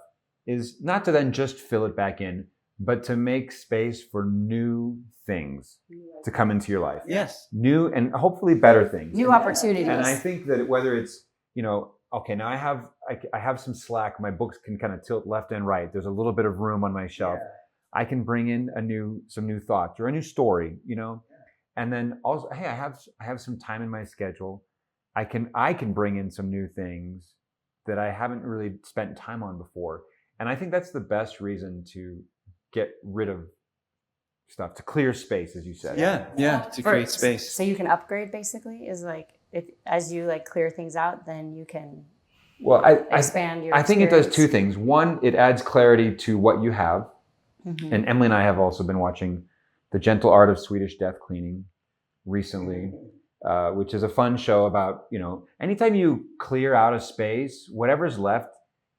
Speaker 4: is not to then just fill it back in, but to make space for new things to come into your life.
Speaker 3: Yes.
Speaker 4: New and hopefully better things.
Speaker 1: New opportunities.
Speaker 4: And I think that whether it's, okay, now I have some slack. My books can kind of tilt left and right. There's a little bit of room on my shelf. Yeah. I can bring in some new thoughts or a new story, and then also, hey, I have some time in my schedule. I can bring in some new things that I haven't really spent time on before. And I think that's the best reason to get rid of stuff, to clear space, as you said.
Speaker 3: Yeah, to create space.
Speaker 1: So you can upgrade, basically, is like, as you like clear things out, then you can expand your experience.
Speaker 4: think it does two things. One, it adds clarity to what you have. Mm-hmm. And Emily and I have also been watching The Gentle Art of Swedish Death Cleaning recently, which is a fun show about, anytime you clear out a space, whatever's left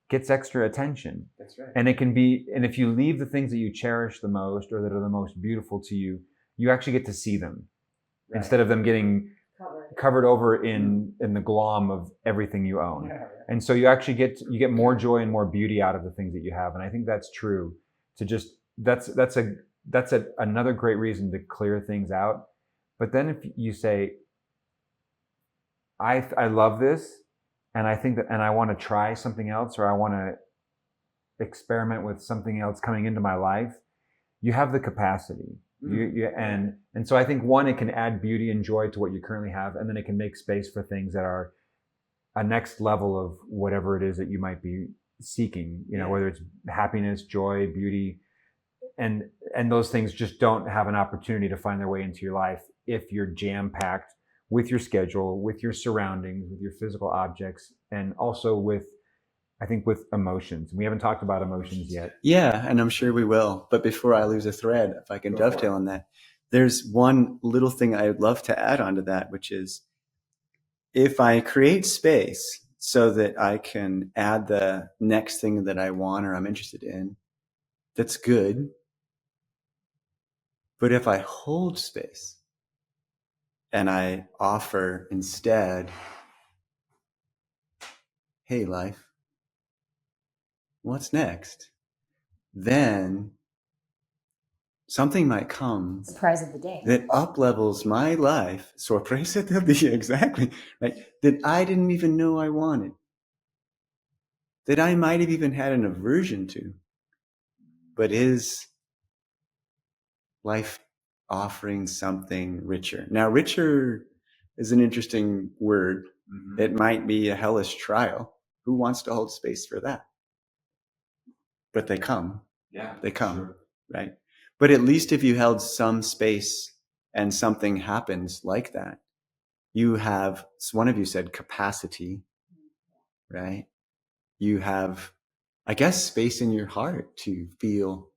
Speaker 4: gets extra attention.
Speaker 3: That's right.
Speaker 4: And and if you leave the things that you cherish the most or that are the most beautiful to you, you actually get to see them instead of them getting covered over in the glom of everything you own. Yeah. And so you actually get more joy and more beauty out of the things that you have. And I think that's true. To just that's another great reason to clear things out. But then if you say, I love this, and I think that, and I want to try something else, or I want to experiment with something else coming into my life, you have the capacity. And so I think, one, it can add beauty and joy to what you currently have, and then it can make space for things that are a next level of whatever it is that you might be seeking, whether it's happiness, joy, beauty, and those things just don't have an opportunity to find their way into your life if you're jam-packed with your schedule, with your surroundings, with your physical objects, and also with emotions. We haven't talked about emotions yet.
Speaker 3: Yeah, and I'm sure we will. But before I lose a thread, if I can dovetail on that, there's one little thing I would love to add on to that, which is if I create space so that I can add the next thing that I want or I'm interested in, that's good. But if I hold space and I offer instead, hey, life, what's next? Then something might come.
Speaker 1: Surprise of the day.
Speaker 3: That up-levels my life. Surprise of the day, exactly. Right? That I didn't even know I wanted. That I might have even had an aversion to. But is life offering something richer? Now, richer is an interesting word. Mm-hmm. It might be a hellish trial. Who wants to hold space for that? But they come.
Speaker 4: Yeah,
Speaker 3: they come,
Speaker 4: sure.
Speaker 3: Right? But at least if you held some space and something happens like that, you have, one of you said capacity, right? You have, I guess, space in your heart to feel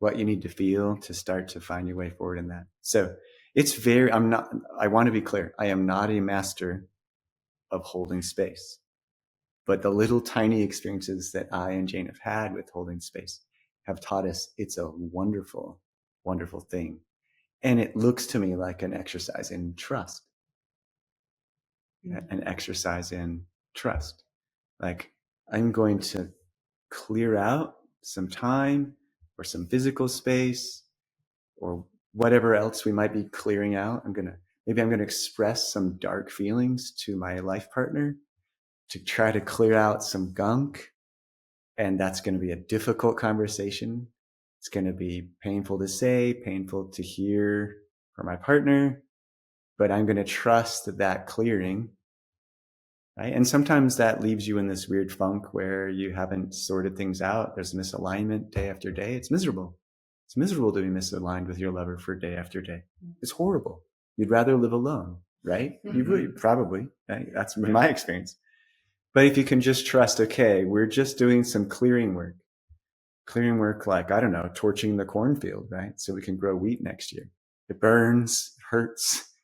Speaker 3: what you need to feel to start to find your way forward in that. So it's I want to be clear. I am not a master of holding space, but the little tiny experiences that I and Jane have had with holding space have taught us it's a wonderful, wonderful thing. And it looks to me like an exercise in trust. An exercise in trust. Like, I'm going to clear out some time or some physical space or whatever else we might be clearing out. Maybe I'm going to express some dark feelings to my life partner to try to clear out some gunk. And that's going to be a difficult conversation. It's going to be painful to say, painful to hear from my partner, but I'm going to trust that clearing, right? And sometimes that leaves you in this weird funk where you haven't sorted things out. There's misalignment day after day. It's miserable. It's miserable to be misaligned with your lover for day after day. It's horrible. You'd rather live alone, right? You would, probably, right? That's been my experience. But if you can just trust, okay, we're just doing some clearing work like, I don't know, torching the cornfield, right? So we can grow wheat next year. It burns, it hurts,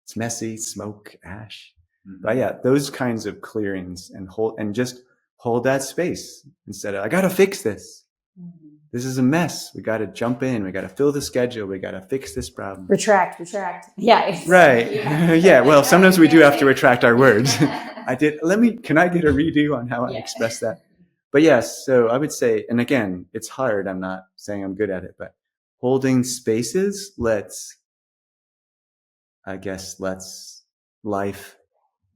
Speaker 3: it's messy, smoke, ash. Mm-hmm. But yeah, those kinds of clearings and just hold that space instead of, I got to fix this. Mm-hmm. This is a mess. We got to jump in. We got to fill the schedule. We got to fix this problem.
Speaker 1: Retract. Yeah.
Speaker 3: Right. Yeah. Well, sometimes we do have to retract our words. Can I get a redo on how I express that? But yes, so I would say, and again, it's hard. I'm not saying I'm good at it, but holding spaces lets life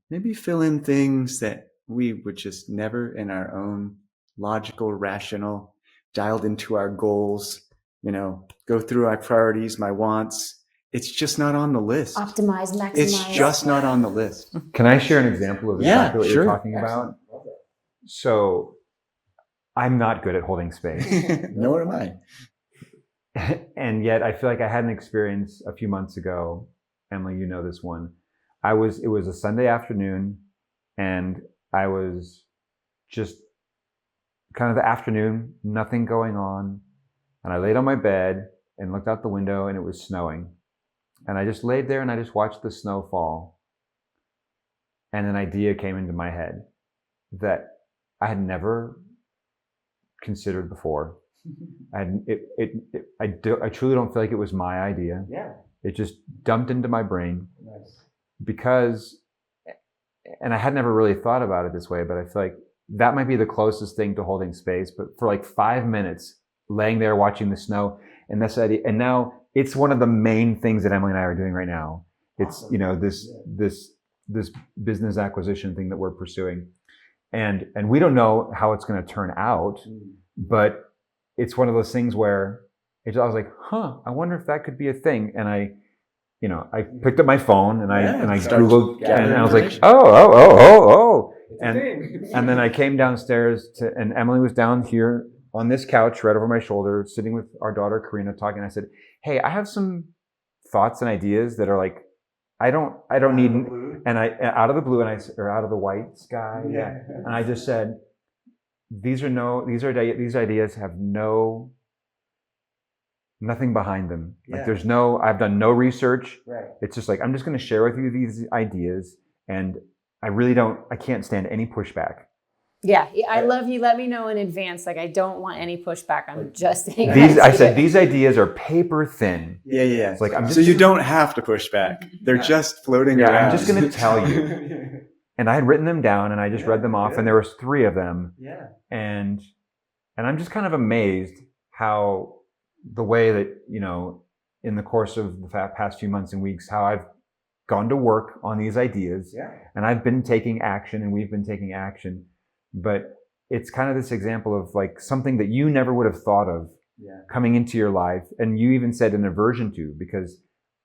Speaker 3: maybe fill in things that we would just never in our own logical, rational, dialed into our goals, go through our priorities, my wants. It's just not on the list.
Speaker 1: Optimize, maximize.
Speaker 3: It's just not on the list.
Speaker 4: Can I share an example of exactly what you're talking about? So I'm not good at holding space.
Speaker 3: Nor am I.
Speaker 4: And yet I feel like I had an experience a few months ago. Emily, you know this one. It was a Sunday afternoon, and I was just kind of the afternoon, nothing going on. And I laid on my bed and looked out the window, and it was snowing. And I just laid there and I just watched the snow fall. And an idea came into my head that I had never considered before. I truly don't feel like it was my idea.
Speaker 3: Yeah.
Speaker 4: It just dumped into my brain.
Speaker 3: Nice.
Speaker 4: Because, and I had never really thought about it this way, but I feel like that might be the closest thing to holding space. But for like 5 minutes, laying there watching the snow, and this idea, and now it's one of the main things that Emily and I are doing right now. It's
Speaker 3: Awesome.
Speaker 4: this business acquisition thing that we're pursuing, and we don't know how it's going to turn out, but it's one of those things where I was like, I wonder if that could be a thing, and I picked up my phone and I Googled, and I was like, oh. And then I came downstairs and Emily was down here on this couch right over my shoulder, sitting with our daughter, Karina, talking. I said, hey, I have some thoughts and ideas that are like, I don't need, and I, out of the blue, or out of the white sky. Yeah. And I just said, these ideas have nothing behind them. Like I've done no research.
Speaker 3: Right.
Speaker 4: It's just like, I'm just going to share with you these ideas, and I can't stand any pushback.
Speaker 1: Yeah, I love you. Let me know in advance. Like, I don't want any pushback. I'm just saying.
Speaker 4: I said, these ideas are paper thin.
Speaker 3: Yeah.
Speaker 4: It's like,
Speaker 3: so you don't have to push back. They're just floating around.
Speaker 4: I'm just going to tell you. And I had written them down, and I just read them off, and there was 3 of them.
Speaker 3: Yeah.
Speaker 4: And I'm just kind of amazed how the way that, in the course of the past few months and weeks, how I've gone to work on these ideas, and I've been taking action, and we've been taking action. But it's kind of this example of like something that you never would have thought of coming into your life. And you even said an aversion to, because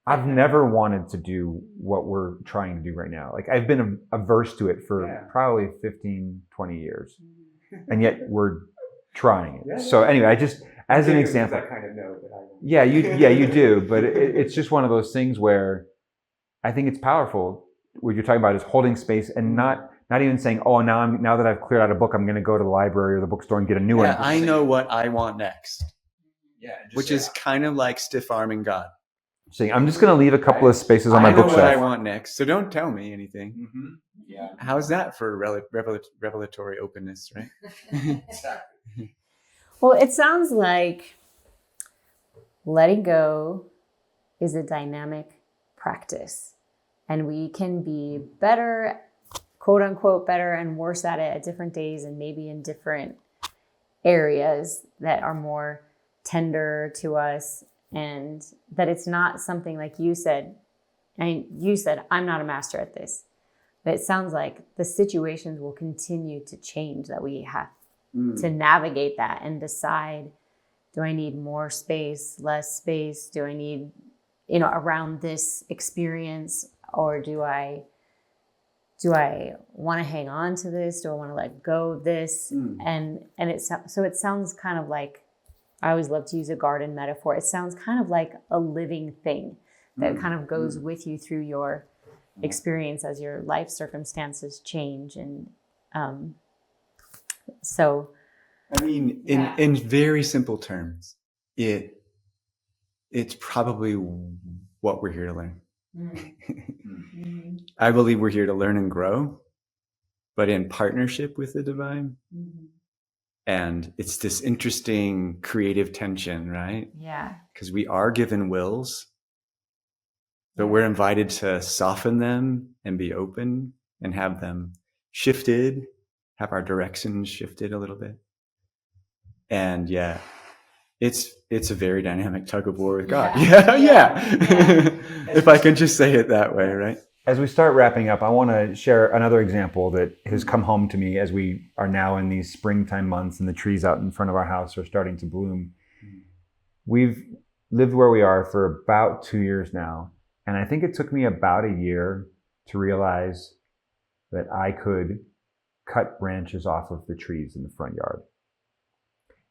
Speaker 4: I've never wanted to do what we're trying to do right now. Like, I've been averse to it for probably 15, 20 years. And yet we're trying it. So anyway, I just, as an example,
Speaker 3: I kind of know, but I don't.
Speaker 4: Yeah, you do. But it's just one of those things where I think it's powerful. What you're talking about is holding space, and not even saying, oh, now that I've cleared out a book, I'm going to go to the library or the bookstore and get a new one.
Speaker 3: I know what I want next.
Speaker 4: Yeah,
Speaker 3: which is kind of like stiff-arming God.
Speaker 4: Saying, I'm just going to leave a couple of spaces on my bookshelf.
Speaker 3: I know what I want next, so don't tell me anything.
Speaker 4: Mm-hmm. Yeah.
Speaker 3: How's that for revelatory openness, right?
Speaker 4: Exactly.
Speaker 1: Well, it sounds like letting go is a dynamic practice, and we can be better, quote unquote, better and worse at it at different days, and maybe in different areas that are more tender to us, and that it's not something like you said. You said, I'm not a master at this, but it sounds like the situations will continue to change, that we have to navigate that and decide, do I need more space, less space? Do I need, around this experience, or do I want to hang on to this? Do I want to let go of this? And it sounds kind of like, I always love to use a garden metaphor. It sounds kind of like a living thing that kind of goes with you through your experience as your life circumstances change. And so,
Speaker 3: I mean, in very simple terms, it's probably what we're here to learn. I believe we're here to learn and grow, but in partnership with the divine. And it's this interesting creative tension, right?
Speaker 1: Yeah.
Speaker 3: Because we are given wills, but we're invited to soften them and be open and have them shifted, have our direction shifted a little bit. And yeah, it's a very dynamic tug of war with God. Yeah. If I can just say it that way, right?
Speaker 4: As we start wrapping up, I want to share another example that has come home to me as we are now in these springtime months and the trees out in front of our house are starting to bloom. We've lived where we are for about 2 years now. And I think it took me about a year to realize that I could cut branches off of the trees in the front yard.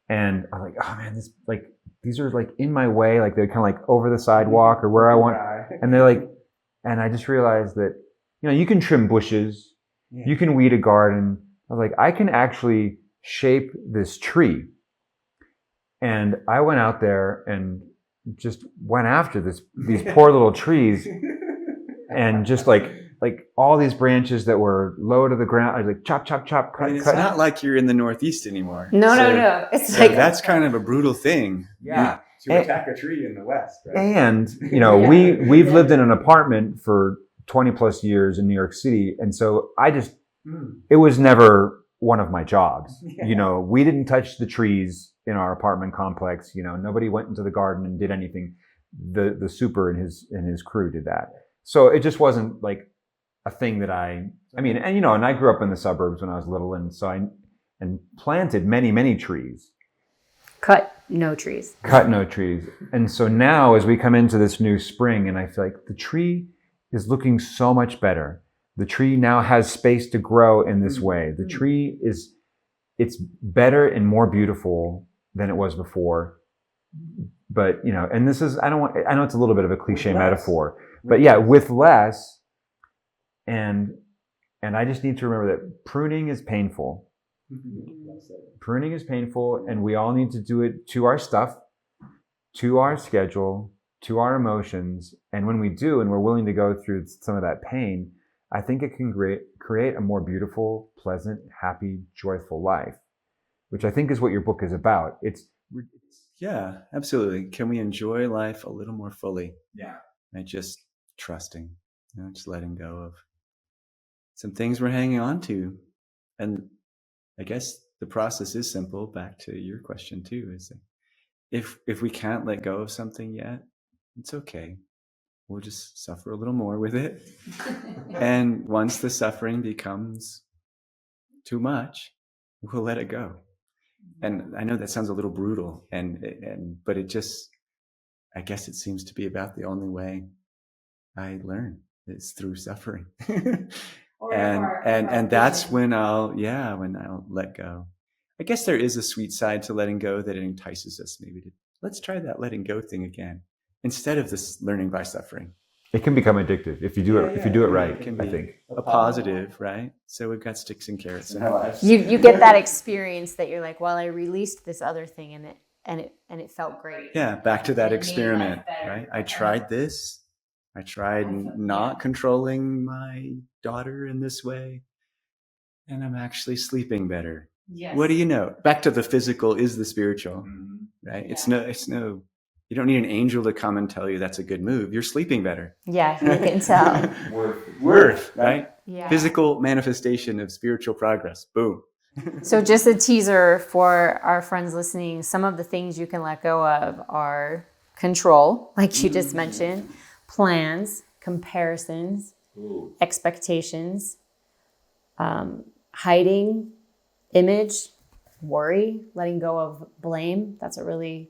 Speaker 4: And I'm like, oh man, these are like in my way. Like they're kind of like over the sidewalk or where I want. And they're like, and I just realized that, you can trim bushes, you can weed a garden. I was like, I can actually shape this tree. And I went out there and just went after these poor little trees, and just like all these branches that were low to the ground. I was like, chop, chop, chop, cut,
Speaker 3: It's
Speaker 4: cut.
Speaker 3: not like you're in the Northeast anymore.
Speaker 1: No. It's
Speaker 3: So
Speaker 1: like
Speaker 3: that's kind of a brutal thing.
Speaker 4: Yeah.
Speaker 3: To attack a tree in the West, right?
Speaker 4: And, we've lived in an apartment for 20 plus years in New York City. And so it was never one of my jobs. We didn't touch the trees in our apartment complex. Nobody went into the garden and did anything. The super and his crew did that. So it just wasn't like a thing that and I grew up in the suburbs when I was little. And so I planted many, many trees.
Speaker 1: cut no trees.
Speaker 4: And so now as we come into this new spring, and I feel like the tree is looking so much better. The tree now has space to grow in this way. The tree it's better and more beautiful than it was before. But, and this is, I know it's a little bit of a cliche metaphor, but yeah, with less. And I just need to remember that pruning is painful. Pruning is painful, and we all need to do it to our stuff, to our schedule, to our emotions. And when we do, and we're willing to go through some of that pain, I think it can create a more beautiful, pleasant, happy, joyful life, which I think is what your book is about.
Speaker 3: Yeah, absolutely. Can we enjoy life a little more fully?
Speaker 4: Yeah.
Speaker 3: And just trusting, just letting go of some things we're hanging on to. And I guess the process is simple. Back to your question too, is if we can't let go of something yet, it's okay. We'll just suffer a little more with it. And once the suffering becomes too much, we'll let it go. And I know that sounds a little brutal, but it just, I guess it seems to be about the only way I learn is through suffering. And that's when I'll let go. I guess there is a sweet side to letting go that entices us maybe to, let's try that letting go thing again, instead of this learning by suffering.
Speaker 4: It can become addictive if you do it right.
Speaker 3: It can
Speaker 4: I
Speaker 3: be
Speaker 4: think
Speaker 3: a positive, right? So we've got sticks and carrots in our lives.
Speaker 1: You get that experience that you're like, well, I released this other thing and it felt great.
Speaker 3: Yeah, back to that
Speaker 1: It made
Speaker 3: experiment,
Speaker 1: life better.
Speaker 3: right? I tried this. I tried not controlling my daughter in this way, and I'm actually sleeping better.
Speaker 1: Yes.
Speaker 3: What do you know? Back to the physical is the spiritual, right?
Speaker 1: Yeah.
Speaker 3: It's no. You don't need an angel to come and tell you that's a good move. You're sleeping better.
Speaker 1: Yeah, you can tell.
Speaker 3: Worth, right?
Speaker 1: Yeah.
Speaker 3: Physical manifestation of spiritual progress. Boom.
Speaker 1: So just a teaser for our friends listening, some of the things you can let go of are control, like you just mentioned, plans, comparisons, expectations, hiding, image, worry, letting go of blame. That's a really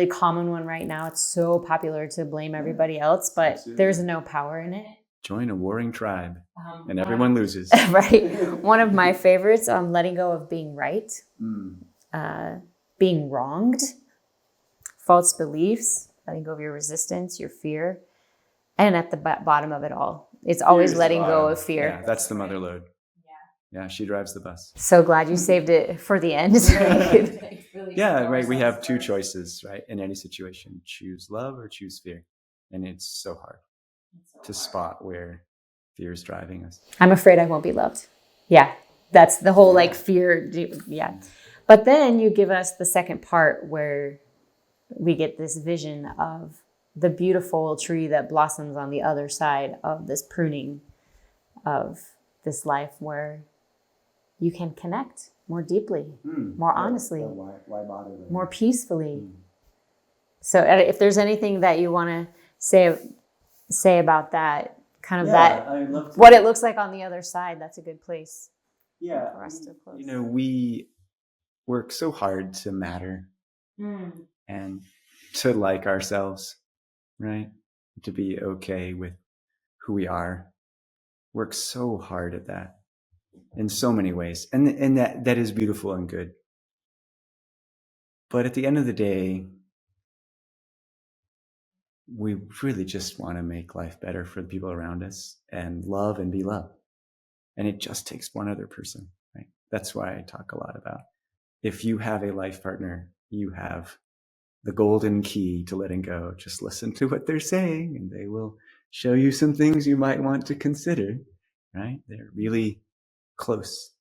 Speaker 1: common one right now. It's so popular to blame everybody else, but there's no power in it.
Speaker 3: Join a warring tribe and everyone loses.
Speaker 1: Right. One of my favorites, letting go of being right, being wronged, false beliefs, letting go of your resistance, your fear, and at the bottom of it all, it's always letting go of fear.
Speaker 3: Yeah, that's the mother load. Yeah, she drives the bus.
Speaker 1: So glad you saved it for the end.
Speaker 3: Yeah, right. We have two choices, right? In any situation, choose love or choose fear. And it's so hard to spot where fear is driving us.
Speaker 1: I'm afraid I won't be loved. Yeah, that's the whole fear. Yeah. But then you give us the second part where we get this vision of the beautiful tree that blossoms on the other side of this pruning of this life where you can connect more deeply, more honestly,
Speaker 3: Why bother?
Speaker 1: more peacefully. So if there's anything that you want to say about that, kind of
Speaker 3: I'd love to.
Speaker 1: what it looks like on the other side, that's a good place for us to close.
Speaker 3: We work so hard to matter and to like ourselves, right? To be okay with who we are. Work so hard at that in so many ways. And that is beautiful and good. But at the end of the day, we really just want to make life better for the people around us and love and be loved. And it just takes one other person, right? That's why I talk a lot about, if you have a life partner, you have the golden key to letting go. Just listen to what they're saying and they will show you some things you might want to consider, right? They're really close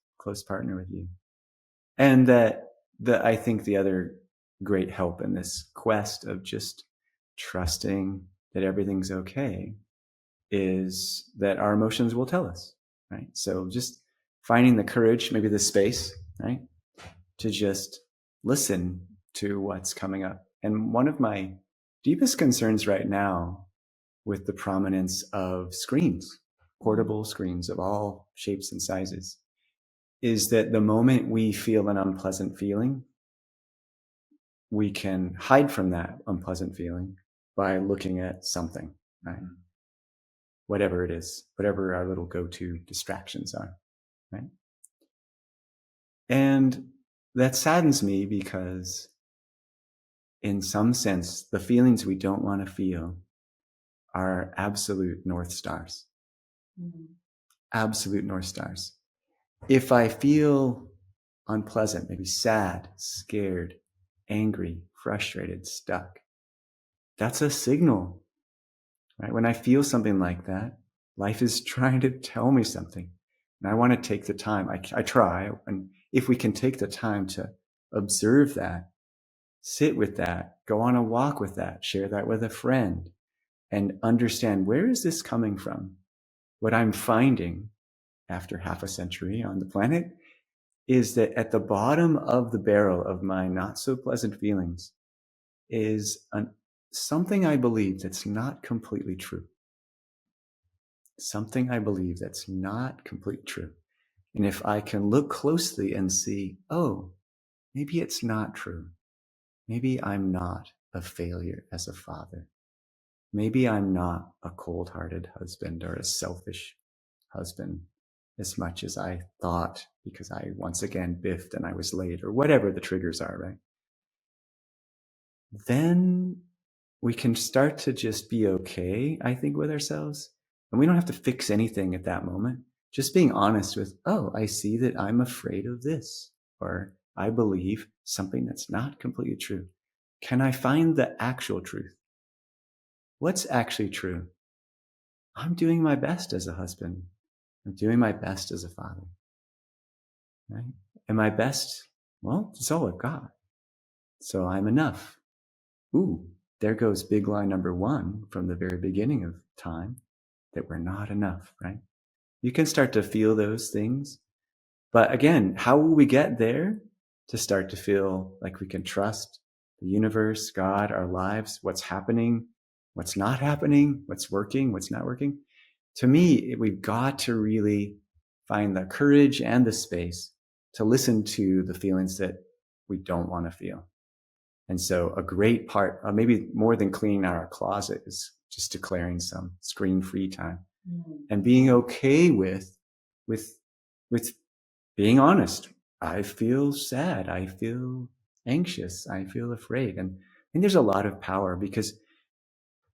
Speaker 3: partner with you. And I think the other great help in this quest of just trusting that everything's okay is that our emotions will tell us, right? So just finding the courage, maybe the space, right? To just listen to what's coming up. And one of my deepest concerns right now with the prominence of screens, portable screens of all shapes and sizes, is that the moment we feel an unpleasant feeling, we can hide from that unpleasant feeling by looking at something, right? Whatever it is, whatever our little go-to distractions are, right? And that saddens me because in some sense, the feelings we don't want to feel are absolute North Stars. Absolute North Stars. If I feel unpleasant, maybe sad, scared, angry, frustrated, stuck, that's a signal, right? When I feel something like that, life is trying to tell me something. And I want to take the time. I try. And if we can take the time to observe that, sit with that, go on a walk with that, share that with a friend, and understand, where is this coming from? What I'm finding after half a century on the planet is that at the bottom of the barrel of my not so pleasant feelings is something I believe that's not completely true. Something I believe that's not completely true. And if I can look closely and see, oh, maybe it's not true. Maybe I'm not a failure as a father. Maybe I'm not a cold-hearted husband or a selfish husband as much as I thought, because I once again biffed and I was late, or whatever the triggers are, right? Then we can start to just be okay, I think, with ourselves. And we don't have to fix anything at that moment. Just being honest with, oh, I see that I'm afraid of this, or I believe something that's not completely true. Can I find the actual truth? What's actually true? I'm doing my best as a husband. I'm doing my best as a father. Right? And my best, well, it's all I've got. So I'm enough. Ooh, there goes big lie number one from the very beginning of time, that we're not enough, right? You can start to feel those things. But again, how will we get there to start to feel like we can trust the universe, God, our lives, what's happening, what's not happening, what's working, what's not working? To me, we've got to really find the courage and the space to listen to the feelings that we don't want to feel. And so a great part, maybe more than cleaning out our closet, is just declaring some screen-free time and being okay with being honest. I feel sad. I feel anxious. I feel afraid. And I think there's a lot of power, because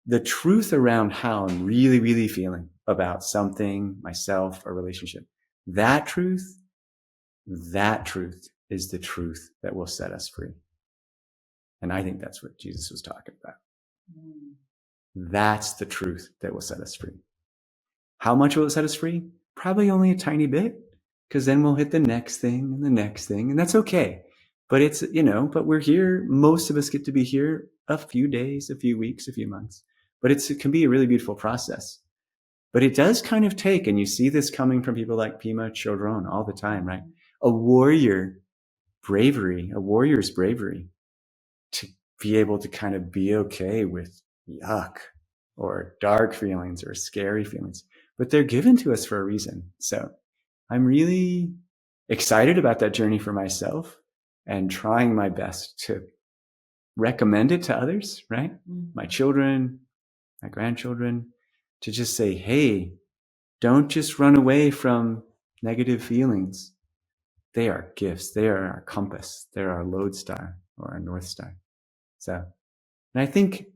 Speaker 3: the truth around how I'm really, really feeling about something, myself, a relationship, that truth is the truth that will set us free. And I think that's what Jesus was talking about. That's the truth that will set us free. How much will it set us free? Probably only a tiny bit, because then we'll hit the next thing and the next thing, and that's okay. But it's, but we're here. Most of us get to be here a few days, a few weeks, a few months. But it can be a really beautiful process. But it does kind of take, and you see this coming from people like Pima Chodron all the time, right? a warrior's bravery to be able to kind of be okay with yuck or dark feelings or scary feelings, but they're given to us for a reason. So I'm really excited about that journey for myself and trying my best to recommend it to others, right? My children, my grandchildren, to just say, hey, don't just run away from negative feelings. They are gifts. They are our compass. They're our lodestar or our North Star. So, and I think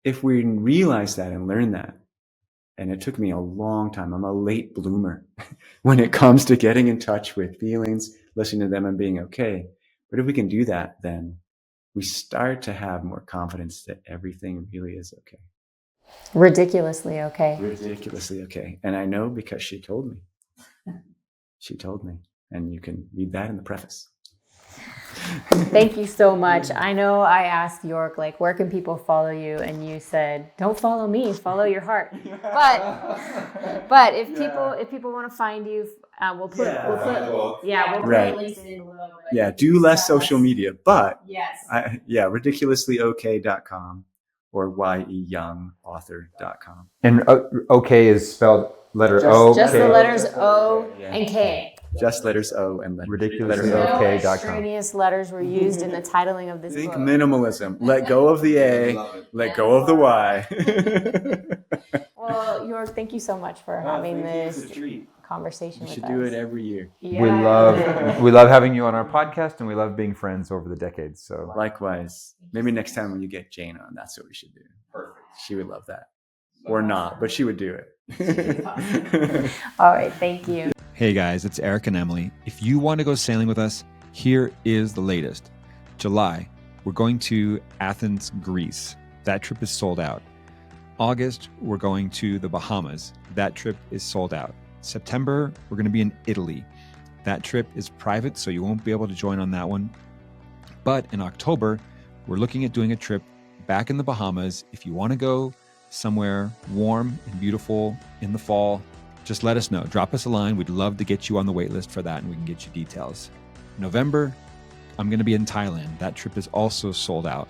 Speaker 3: if we realize that and learn that, and it took me a long time, I'm a late bloomer when it comes to getting in touch with feelings, listening to them and being okay. But if we can do that, then we start to have more confidence that everything really is okay.
Speaker 1: Ridiculously okay.
Speaker 3: Ridiculously okay. And I know because she told me. She told me. And you can read that in the preface.
Speaker 1: Thank you so much. I know I asked York, like, where can people follow you? And you said, don't follow me, follow your heart. But if people want to find you, we'll put links in below.
Speaker 3: Yeah, do less social media, but
Speaker 1: yes.
Speaker 3: ridiculouslyok.com or yeyoungauthor.com.
Speaker 4: And okay is spelled letter O.
Speaker 1: Just the letters O and K.
Speaker 3: Just letters O and letters.
Speaker 4: Ridiculously.com.
Speaker 1: No extraneous letters were used in the titling of this
Speaker 3: Think
Speaker 1: book.
Speaker 3: minimalism. Let go of the A, let go of the Y.
Speaker 1: Well, York, thank you so much for having this conversation with us.
Speaker 3: We should do it every year.
Speaker 1: Yeah.
Speaker 4: We love having you on our podcast, and we love being friends over the decades. So
Speaker 3: likewise, maybe next time when you get Jane on, that's what we should do. Perfect. She would love that, or not, but she would do it.
Speaker 1: All right, thank you.
Speaker 2: Hey guys, it's Erik and Emily. If you want to go sailing with us, here is the latest. July, we're going to Athens, Greece. That trip is sold out. August, we're going to the Bahamas. That trip is sold out. September, we're going to be in Italy. That trip is private, so you won't be able to join on that one. But in October, we're looking at doing a trip back in the Bahamas. If you want to go somewhere warm and beautiful in the fall, just let us know. Drop us a line. We'd love to get you on the wait list for that, and we can get you details. November, I'm going to be in Thailand. That trip is also sold out.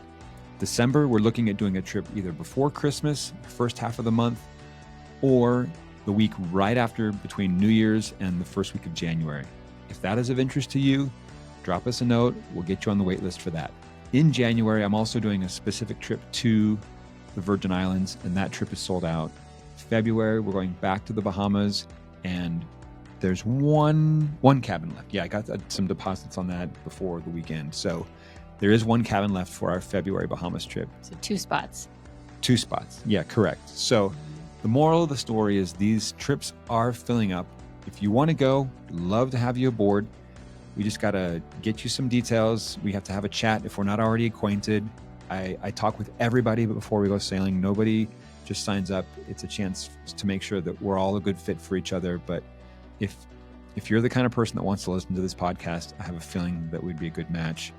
Speaker 2: December, we're looking at doing a trip either before Christmas, first half of the month, or the week right after, between New Year's and the first week of January. If that is of interest to you, drop us a note. We'll get you on the wait list for that. In January, I'm also doing a specific trip to the Virgin Islands, and that trip is sold out. February, we're going back to the Bahamas, and there's one cabin left. Yeah, I got some deposits on that before the weekend. So there is one cabin left for our February Bahamas trip.
Speaker 1: So 2 spots.
Speaker 2: 2 spots. Yeah, correct. So the moral of the story is these trips are filling up. If you want to go, love to have you aboard. We just got to get you some details. We have to have a chat if we're not already acquainted. I talk with everybody before we go sailing. Nobody just signs up. It's a chance to make sure that we're all a good fit for each other. But if you're the kind of person that wants to listen to this podcast, I have a feeling that we'd be a good match.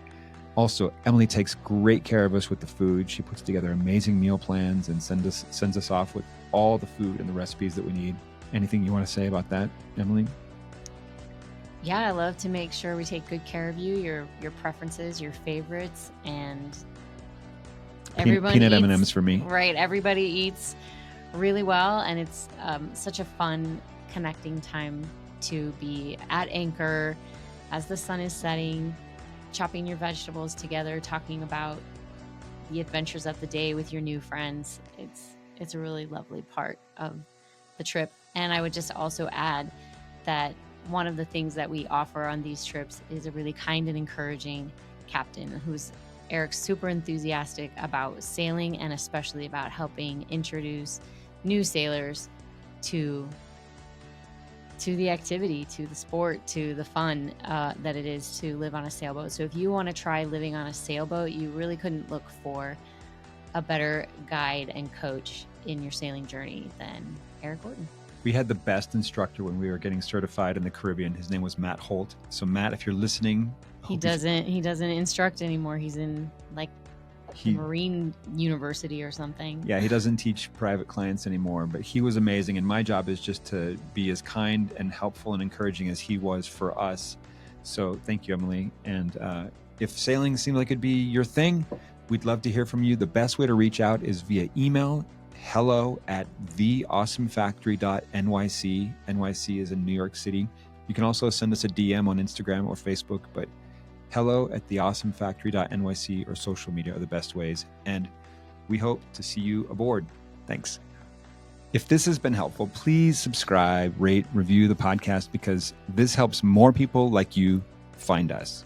Speaker 2: Also, Emily takes great care of us with the food. She puts together amazing meal plans and sends us off with all the food and the recipes that we need. Anything you want to say about that, Emily?
Speaker 5: Yeah, I love to make sure we take good care of you, your preferences, your favorites, and everybody
Speaker 2: peanut
Speaker 5: eats,
Speaker 2: M&Ms for me.
Speaker 5: Right, everybody eats really well, and it's such a fun connecting time to be at anchor as the sun is setting, chopping your vegetables together, talking about the adventures of the day with your new friends. It's a really lovely part of the trip. And I would just also add that one of the things that we offer on these trips is a really kind and encouraging captain who's Erik's super enthusiastic about sailing and especially about helping introduce new sailors to the activity, to the sport, to the fun that it is to live on a sailboat. So if you want to try living on a sailboat, you really couldn't look for a better guide and coach in your sailing journey than Erik Orton.
Speaker 2: We had the best instructor when we were getting certified in the Caribbean. His name was Matt Holt. So Matt, if you're listening,
Speaker 5: He doesn't instruct anymore. He's in Marine University or something.
Speaker 2: Yeah, he doesn't teach private clients anymore, but he was amazing. And my job is just to be as kind and helpful and encouraging as he was for us So thank you, Emily. And if sailing seems like it'd be your thing, we'd love to hear from you. The best way to reach out is via email, hello@theawesomefactory.nyc. NYC is in New York City. You can also send us a DM on Instagram or Facebook, but hello@theawesomefactory.nyc or social media are the best ways. And we hope to see you aboard. Thanks. If this has been helpful, please subscribe, rate, review the podcast, because this helps more people like you find us.